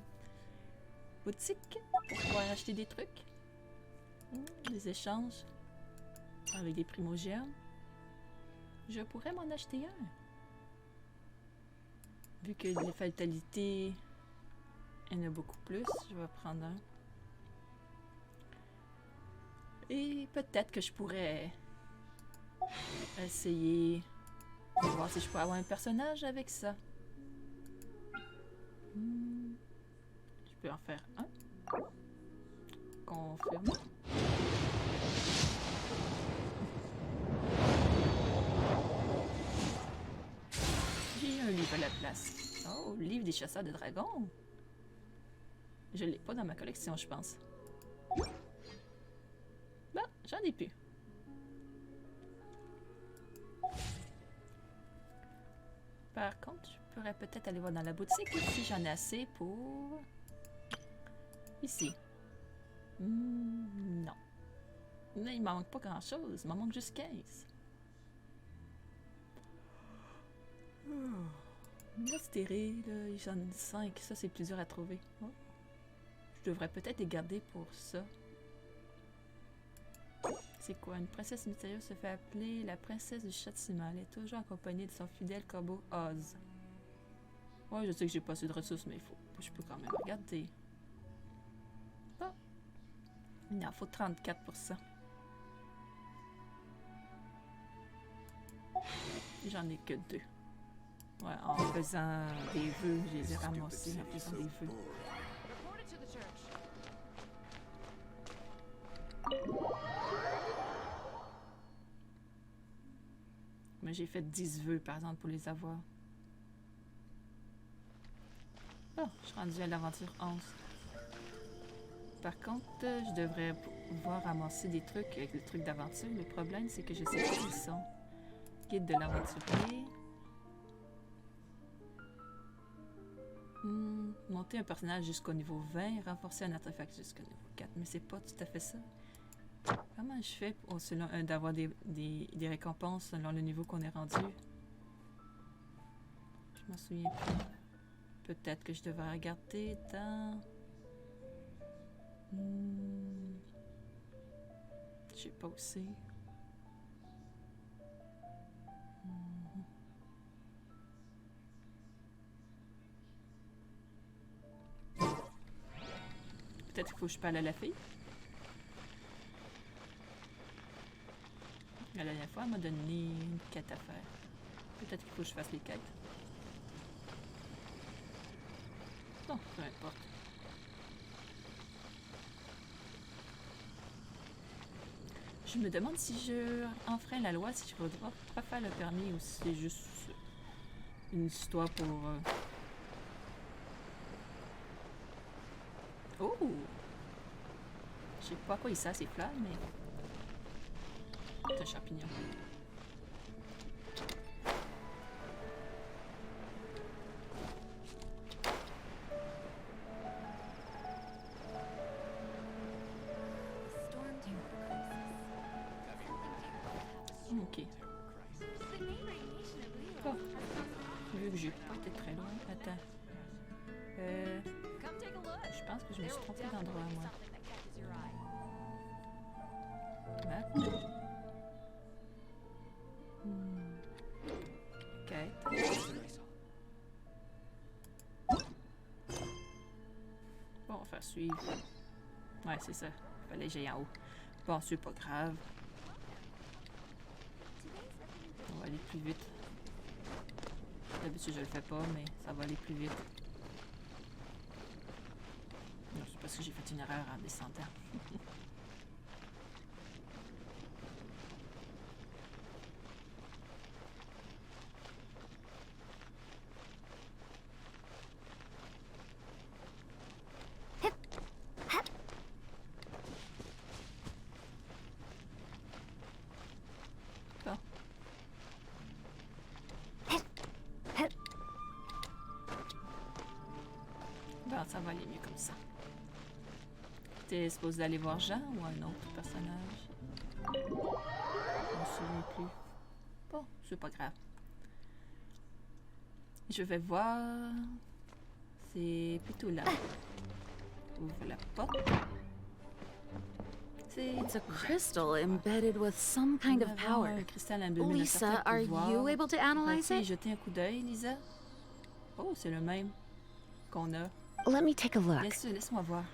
boutique pour pouvoir acheter des trucs. Des échanges avec des primogènes. Je pourrais m'en acheter un. Vu que les fatalités, il y en a beaucoup plus, je vais prendre un. Et peut-être que je pourrais essayer de voir si je peux avoir un personnage avec ça. Je peux en faire un. Confirme. J'ai un livre à la place. Oh, le livre des chasseurs de dragons. Je l'ai pas dans ma collection, je pense. Bon, j'en ai plus. Par contre, je pourrais peut-être aller voir dans la boutique si j'en ai assez pour... Ici. Non. Mais il m'en manque pas grand-chose. Il m'en manque juste 15. Mystéré, là, j'en ai 5. Ça, c'est plus dur à trouver. Oh. Je devrais peut-être les garder pour ça. C'est quoi? Une princesse mystérieuse se fait appeler la princesse du châtiment. Elle est toujours accompagnée de son fidèle corbeau Oz. Ouais, je sais que j'ai pas assez de ressources, mais je peux quand même regarder. Ah. Il en faut 34%. J'en ai que 2. Ouais, en faisant des vœux, je les ai ramassés en faisant des vœux. Mais j'ai fait 10 vœux, par exemple, pour les avoir. Oh, je suis rendue à l'aventure 11. Par contre, je devrais pouvoir ramasser des trucs avec les trucs d'aventure. Le problème, c'est que je sais pas où ils sont. Guide de l'aventurier. Monter un personnage jusqu'au niveau 20, renforcer un artefact jusqu'au niveau 4. Mais c'est pas tout à fait ça. Comment je fais pour d'avoir des récompenses selon le niveau qu'on est rendu? Je m'en souviens plus. Peut-être que je devrais regarder dans... Je sais pas où c'est. Peut-être qu'il faut que je parle à la fille. La dernière fois, elle m'a donné une quête à faire. Peut-être qu'il faut que je fasse les quêtes. Bon, peu importe. Je me demande si je enfreins la loi, si je vais devoir refaire le permis ou si c'est juste une histoire pour... Oh! Je sais pas à quoi il sert ces fleurs, mais... C'est un champignon. Ok. Oh. Vu que j'ai pas été très loin. Attends. Je pense que je me suis trompée d'endroit, moi. Map. Quête. Bon, on va faire suivre. Ouais, c'est ça. Fallait que j'aille en haut. Bon, c'est pas grave. On va aller plus vite. D'habitude, je le fais pas, mais ça va aller plus vite. Non, c'est parce que j'ai fait une erreur en descendant. Ça va aller mieux comme ça. T'es supposé aller voir Jean ou un autre personnage? Je me souviens plus. Bon, c'est pas grave. Je vais voir... C'est plutôt là. Ouvre la porte. It's a crystal embedded with some kind of power. Lisa, are you able to analyze it? Jeter un coup d'œil, Lisa. Oh, c'est le même qu'on a. Let me take a look. Laisse-moi voir.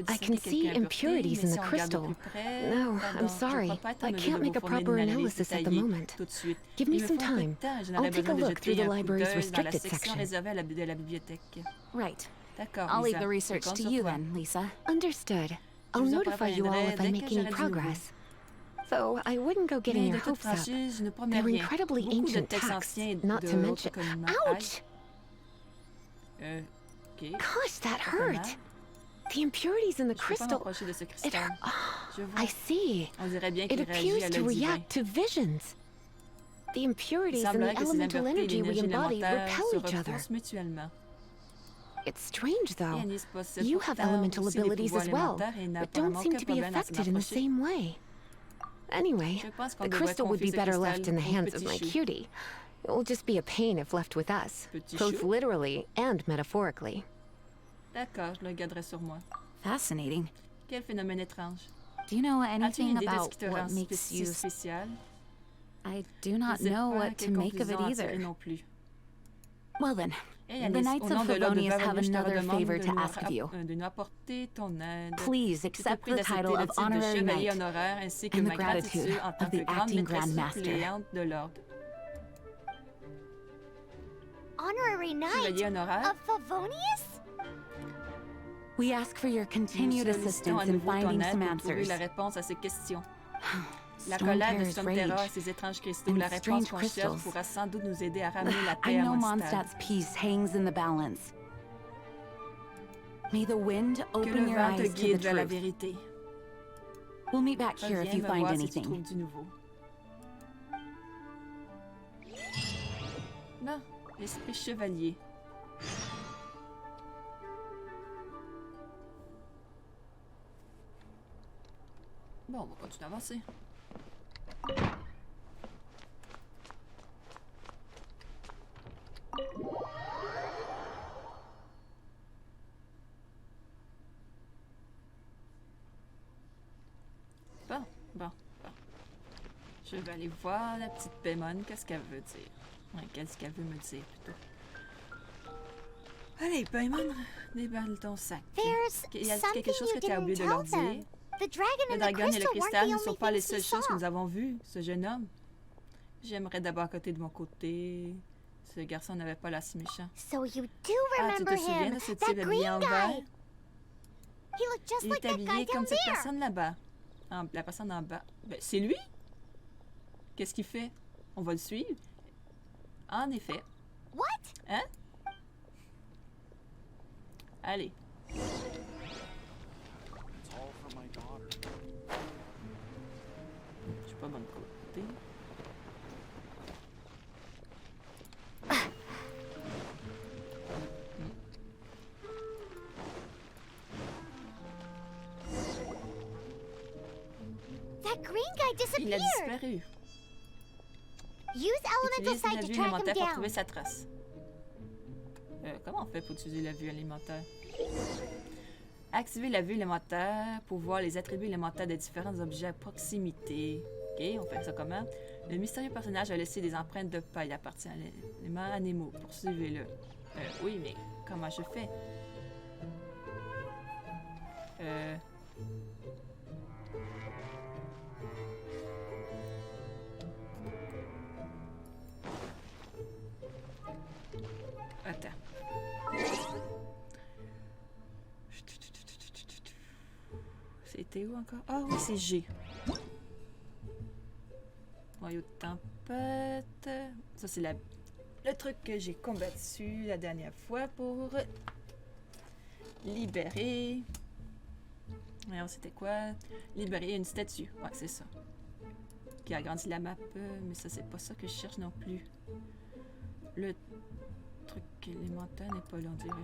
I can see impurities in the crystal. No, I'm sorry. I can't make a proper analysis at the moment. Give me some time. I'll take a look through the library's restricted section. Right. I'll leave the research to you then, Lisa. Understood. I'll notify you all if I make any progress. Though I wouldn't go getting your hopes up. They're incredibly ancient texts, not to mention... Ouch! Gosh, that hurt! The impurities in the crystal... It hurt. Oh, I see. It appears to react to visions. The impurities and the elemental energy we embody repel each other. It's strange, though. You have elemental abilities as well, but don't seem to be affected in the same way. Anyway, the crystal would be better left in the hands of my cutie. It will just be a pain if left with us, both literally and metaphorically. D'accord, je le garderai sur moi. Fascinating. Quel phénomène étrange. Do you know anything about what makes you... spécial? I do not know what to make of it either. Well then, the Knights of Favonius have another favor to ask of you. Please accept the title of Honorary Knight and the gratitude of the Acting Grand Master. Honorary Knight of Favonius? We ask for your continued assistance in finding some answers. La colère de Stormterror et ses étranges cristaux, la réponse qu'on cherche pourra sans doute nous aider à ramener la paix I à know Mondstadt. Mondstadt's peace hangs in the balance. May the wind open your eyes to the truth. Vérité. We'll meet back here if you find anything. Si du nouveau. Non, l'esprit chevalier. Bon, on va continuer à avancer. Bon. Je vais aller voir la petite Paimon, qu'est-ce qu'elle veut dire. Ouais, qu'est-ce qu'elle veut me dire, plutôt. Allez, Paimon, déballe ton sac. Y a quelque chose que tu as oublié de leur dire? Le dragon et le cristal ne sont pas les seules choses que nous avons vues, ce jeune homme. J'aimerais d'abord à côté de mon côté. Ce garçon n'avait pas l'air si méchant. Tu te souviens de ce type habillé en vert? Il est habillé comme cette personne là-bas. La personne en bas. Ben, c'est lui? Qu'est-ce qu'il fait? On va le suivre. En effet. What? Hein? Allez. Je suis pas bonne côté. That green guy disappeared. Il a disparu. Use elemental sight to track him pour down. trouver sa trace. Comment on fait pour utiliser la vue élémentaire? Activer la vue élémentaire pour voir les attributs élémentaires des différents objets à proximité. Ok, on fait ça comment? Le mystérieux personnage a laissé des empreintes de pas. Il appartient à l'élément animaux. Poursuivez-le. Oui, mais comment je fais? Attends. C'était où encore? Ah oui, c'est G. Noyau de tempête. Ça, c'est le truc que j'ai combattu la dernière fois pour libérer. Alors, c'était quoi? Libérer une statue. Ouais, c'est ça. Qui agrandit la map. Mais ça, c'est pas ça que je cherche non plus. Le truc élémentaire n'est pas là, on dirait.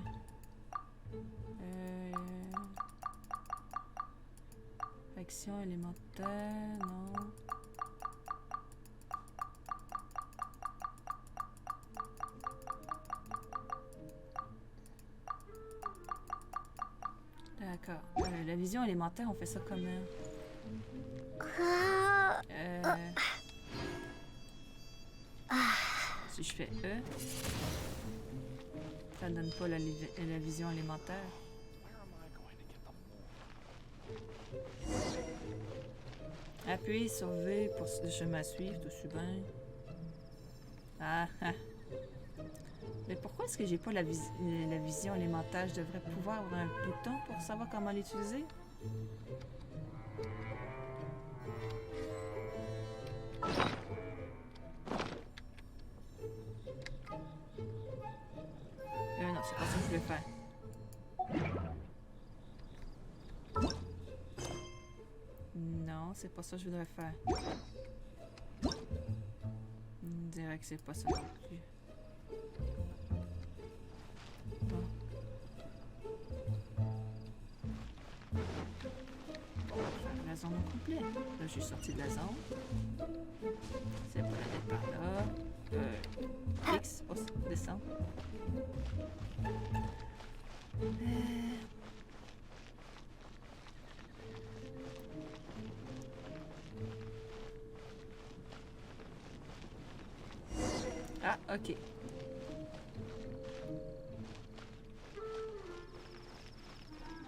Action élémentaire, non. D'accord. La vision élémentaire, on fait ça comment? Si je fais E, ça ne donne pas la vision élémentaire. Appuyez sur V pour le chemin à suivre, tout suis bien. Ah. Mais pourquoi est-ce que j'ai pas la vision élémentaire? Je devrais pouvoir avoir un bouton pour savoir comment l'utiliser? Non, c'est pas ça que je voulais faire. Non, c'est pas ça que je voudrais faire. On dirait que c'est pas ça non plus. Bon. Bon, on va faire la zone au complet. Là, je suis sortie de la zone. C'est pour aller par là. X, oh, descend. Ah, ok.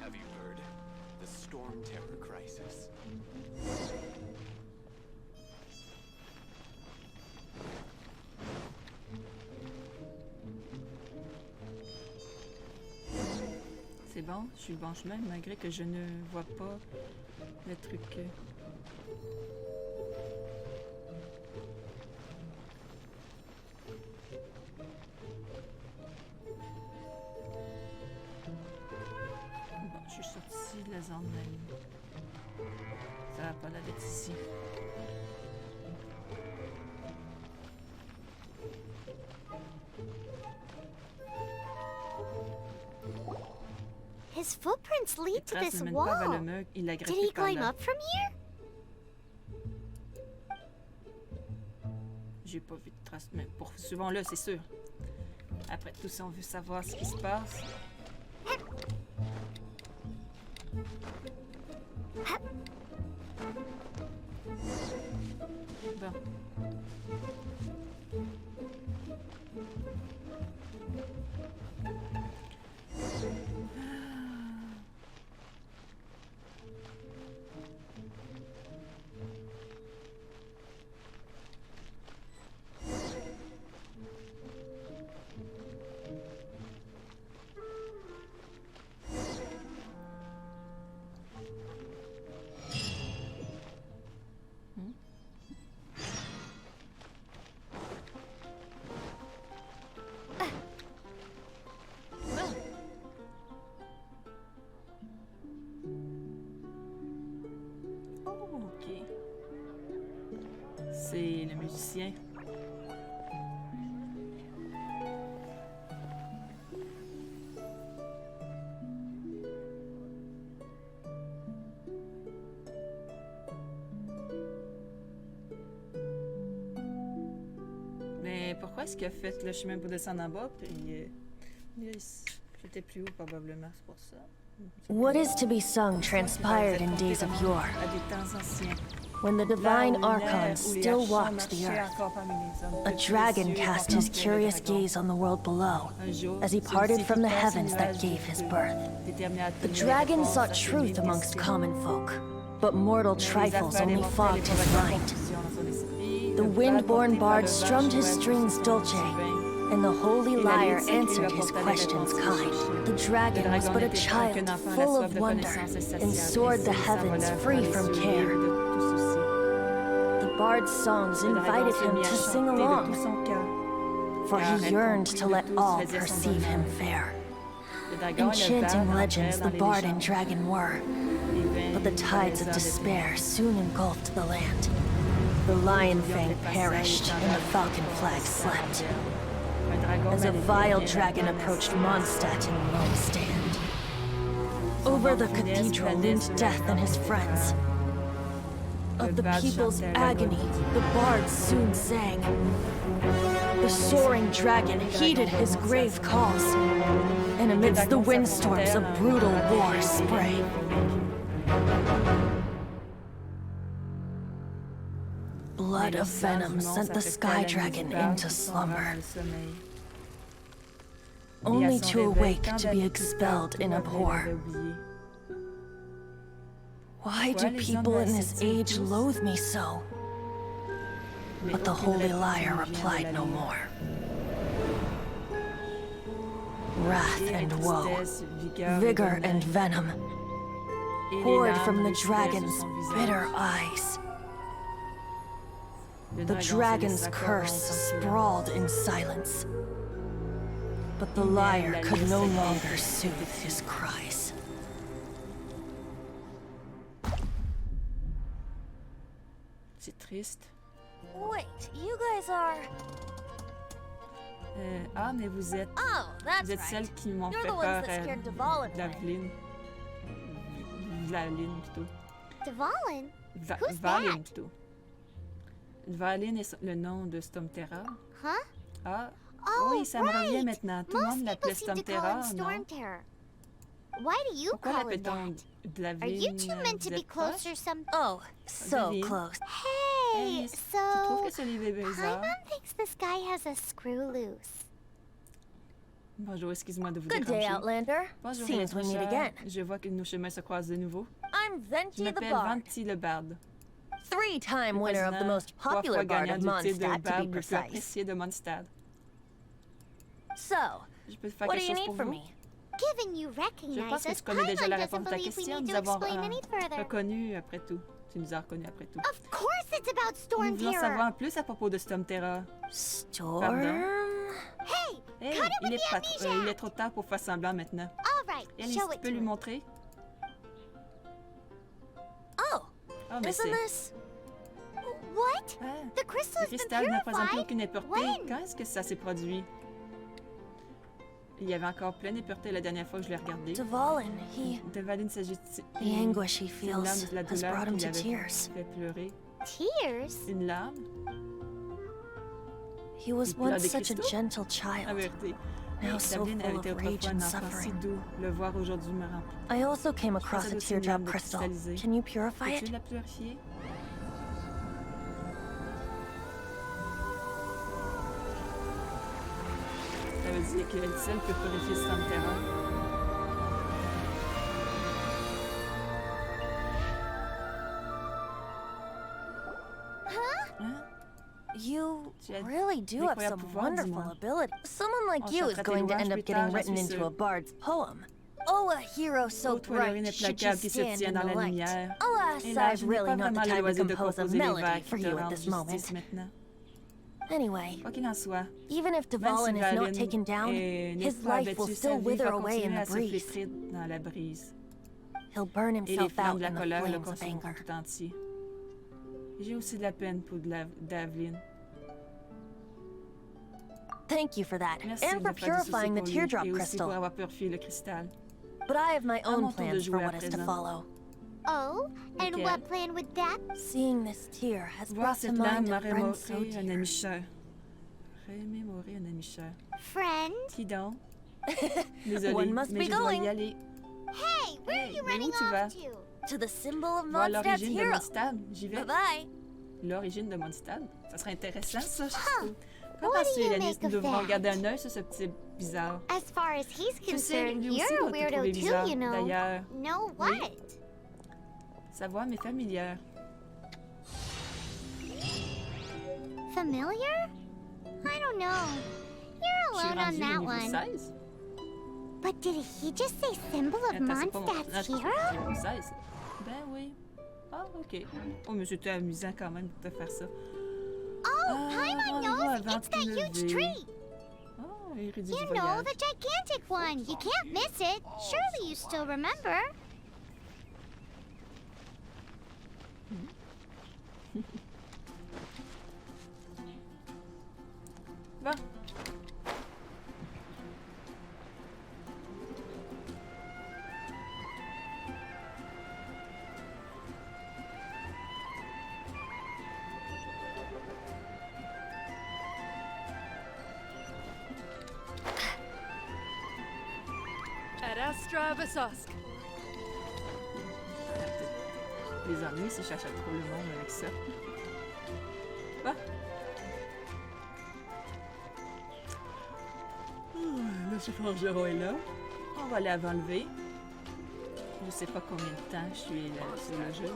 Have you heard? The Storm Terror crisis. C'est bon, je suis le bon chemin, malgré que je ne vois pas le truc. Bon, je suis sortie de la zone même. Ça va pas d'être ici. His footprints lead to this wall. Did he climb up from here? J'ai pas vu de traces, mais poursuivons-le, c'est sûr. Après tout ça, on veut savoir ce qui se passe. Bon. Mais pourquoi est-ce qu'il a fait le chemin pour descendre en bas? Puis, j'étais plus haut, probablement, c'est pour ça. What is to be sung transpired in days of yore, when the divine Archon still walked the earth. A dragon cast his curious gaze on the world below, as he parted from the heavens that gave his birth. The dragon sought truth amongst common folk, but mortal trifles only fogged his mind. The wind-born bard strummed his strings dulce, and the holy lyre answered his questions kind. The dragon was but a child, full of wonder, and soared the heavens free from care. The bard's songs invited him to sing along, for he yearned to let all perceive him fair. Enchanting legends the bard and dragon were, but the tides of despair soon engulfed the land. The lion fang perished, and the falcon flag slept, as a vile dragon approached Mondstadt in lone stand. Over the cathedral loomed death and his friends. Of the people's agony, the bards soon sang. The soaring dragon heeded his grave calls, and amidst the windstorms a brutal war sprang. Blood of venom sent the sky dragon into slumber, only to awake to be expelled in abhor. Why do people in this age loathe me so? But the holy lyre replied no more. Wrath and woe, vigor and venom, poured from the dragon's bitter eyes. The dragon's curse sprawled in silence, but the lyre could no longer soothe his cries. C'est triste. Wait, you guys are... Ah, mais vous êtes celles qui m'ont fait peur à Davlin. Valin, plutôt. Dvalin? Who's Valin, that? plutôt. Valin est le nom de Stormterror. Huh? Ah, Oh, oui, ça me revient right. maintenant. Tout le Most monde l'appelait people seem to call Stormterror, him non? Stormterror. Why do you Pourquoi call him l'appelle-t-on that? Dlavin? Are you two meant to be close or something? Oh, so Davine. close. Hey, Tu trouves so... que ce livre est bizarre? Paimon thinks this guy has a screw loose. Bonjour, excuse-moi de vous Good day, déranger. Outlander. Bonjour, Seems we meet maître again. cher. Je vois que nos chemins se croisent de nouveau. I'm Je Venti the m'appelle Bard, Venti le Barde. three-time winner of the most Trois popular fois bard gagnant of du titre de Mondstadt, to barde be le plus precise. apprécié de Mondstadt. So, Je peux faire what do quelque you chose need pour from vous? me? Given you Je recognize pense que us, tu connais déjà la Paimon réponse doesn't à ta believe we question. need Nous to avons explain any further. reconnu après tout. Tu nous as reconnus après tout. Of course it's about Nous voulons Stormterror. savoir plus à propos de Stormterror. Storm? Hey, Hey, cut it il with est, the amnesia. il est trop tard pour faire semblant maintenant. All right, Alice, show tu it peux to lui her. montrer? Oh, Ah, mais isn't c'est... this... What? Ah, The crystal le has been cristal n'a présenté purified? aucune impureté. When? Quand est-ce que ça s'est produit? Il y avait encore plein d'impuretés la dernière fois que je l'ai regardé. Dvalin, Dvalin s'agit the anguish he feels la has douleur brought him qui to l'avait tears. fait pleurer. Tears? Une larme? He was Il pleure once des such a cristaux? gentle La child. vérité. Now so Davlin full a été of rage autrefois and un enfant si suffering. doux. Le voir aujourd'hui me remplit. I also came across a possède aussi une teardrop âme de crystal. cristallisée. Can you purify Peux-tu it? la purifier? Ça veut dire qu'elle seule peut purifier Stormterror. Hein? You Tu as really do have d'incroyables some pouvoirs, wonderful dis-moi. ability. Someone like On you is chantera tes going to louanges end up plus getting tard, j'en written suis into sûre. a bard's poem. Oh, a hero so Ô toi, l'héroïne bright should you implacable qui se stand tient in dans the la light. lumière. Alas, Et là, I've je n'ai really pas not the vraiment le time to loisir de compose a composer les vers melody qui for te you at rendent this moment. justice maintenant. Anyway, Quoi qu'il en soit, even if même si Dvalin is not Valin taken down, n'est his pas life will abattu, sa still vie wither va away in continuer à the se breeze. flétrir dans la brise. He'll burn Et les himself flammes out de la in the colère le flames of consumeront anger. tout entier. J'ai aussi de la peine pour Davlin. Thank you for that, Merci and for de faire du souci purifying the pour lui, teardrop et aussi pour crystal. avoir purifié le cristal. But I have my À own mon tour de plans for jouer à what is to présent. follow. Oh, and Okay. what plan would that? Seeing this tear has Voir brought to cette lame mind m'a a friend so remonté un dear. ami cher. Remémorer un ami cher. Friend? Qui donc? Désolée, One must mais be je dois y going. aller. Hey, where are you Mais running où tu vas? off to? To the symbol of Voir Mondstadt's l'origine de hero. Mondstadt. J'y vais. Bye bye. L'origine de Mondstadt. Ça serait intéressant, ça, je trouve. What Comment do tu you la make liste? Nous of devrons that? regarder un œil sur ce petit bizarre. As far as he's Je sais, concerned, lui aussi you're a doit te weirdo trouver too, bizarre, you know. d'ailleurs. No Oui. what? Sa voix m'est familière. Familiar? I don't know. You're Je suis alone on rendue that au niveau one. 16. But did he just say symbol of Attends, c'est pas mon... Mondstadt's Ah, hero? niveau 16. Ben oui. Ah, ok. Oh, mais c'était amusant quand même de te faire ça. Oh, Paimon knows it's that huge tree. Oh, érudit You du know, voyage. the gigantic one. You can't miss it. Surely you still remember. Bon. Ad Astra Vasosk. Les ennuis si j'achète trop le monde avec ça. Bon. Le forgeron est là. On va aller enlever. Je sais pas combien de temps je suis là, sur le jeu.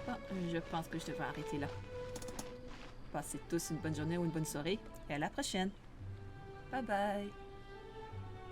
Bon, je pense que je devrais arrêter là. Passez tous une bonne journée ou une bonne soirée et à la prochaine. Bye bye.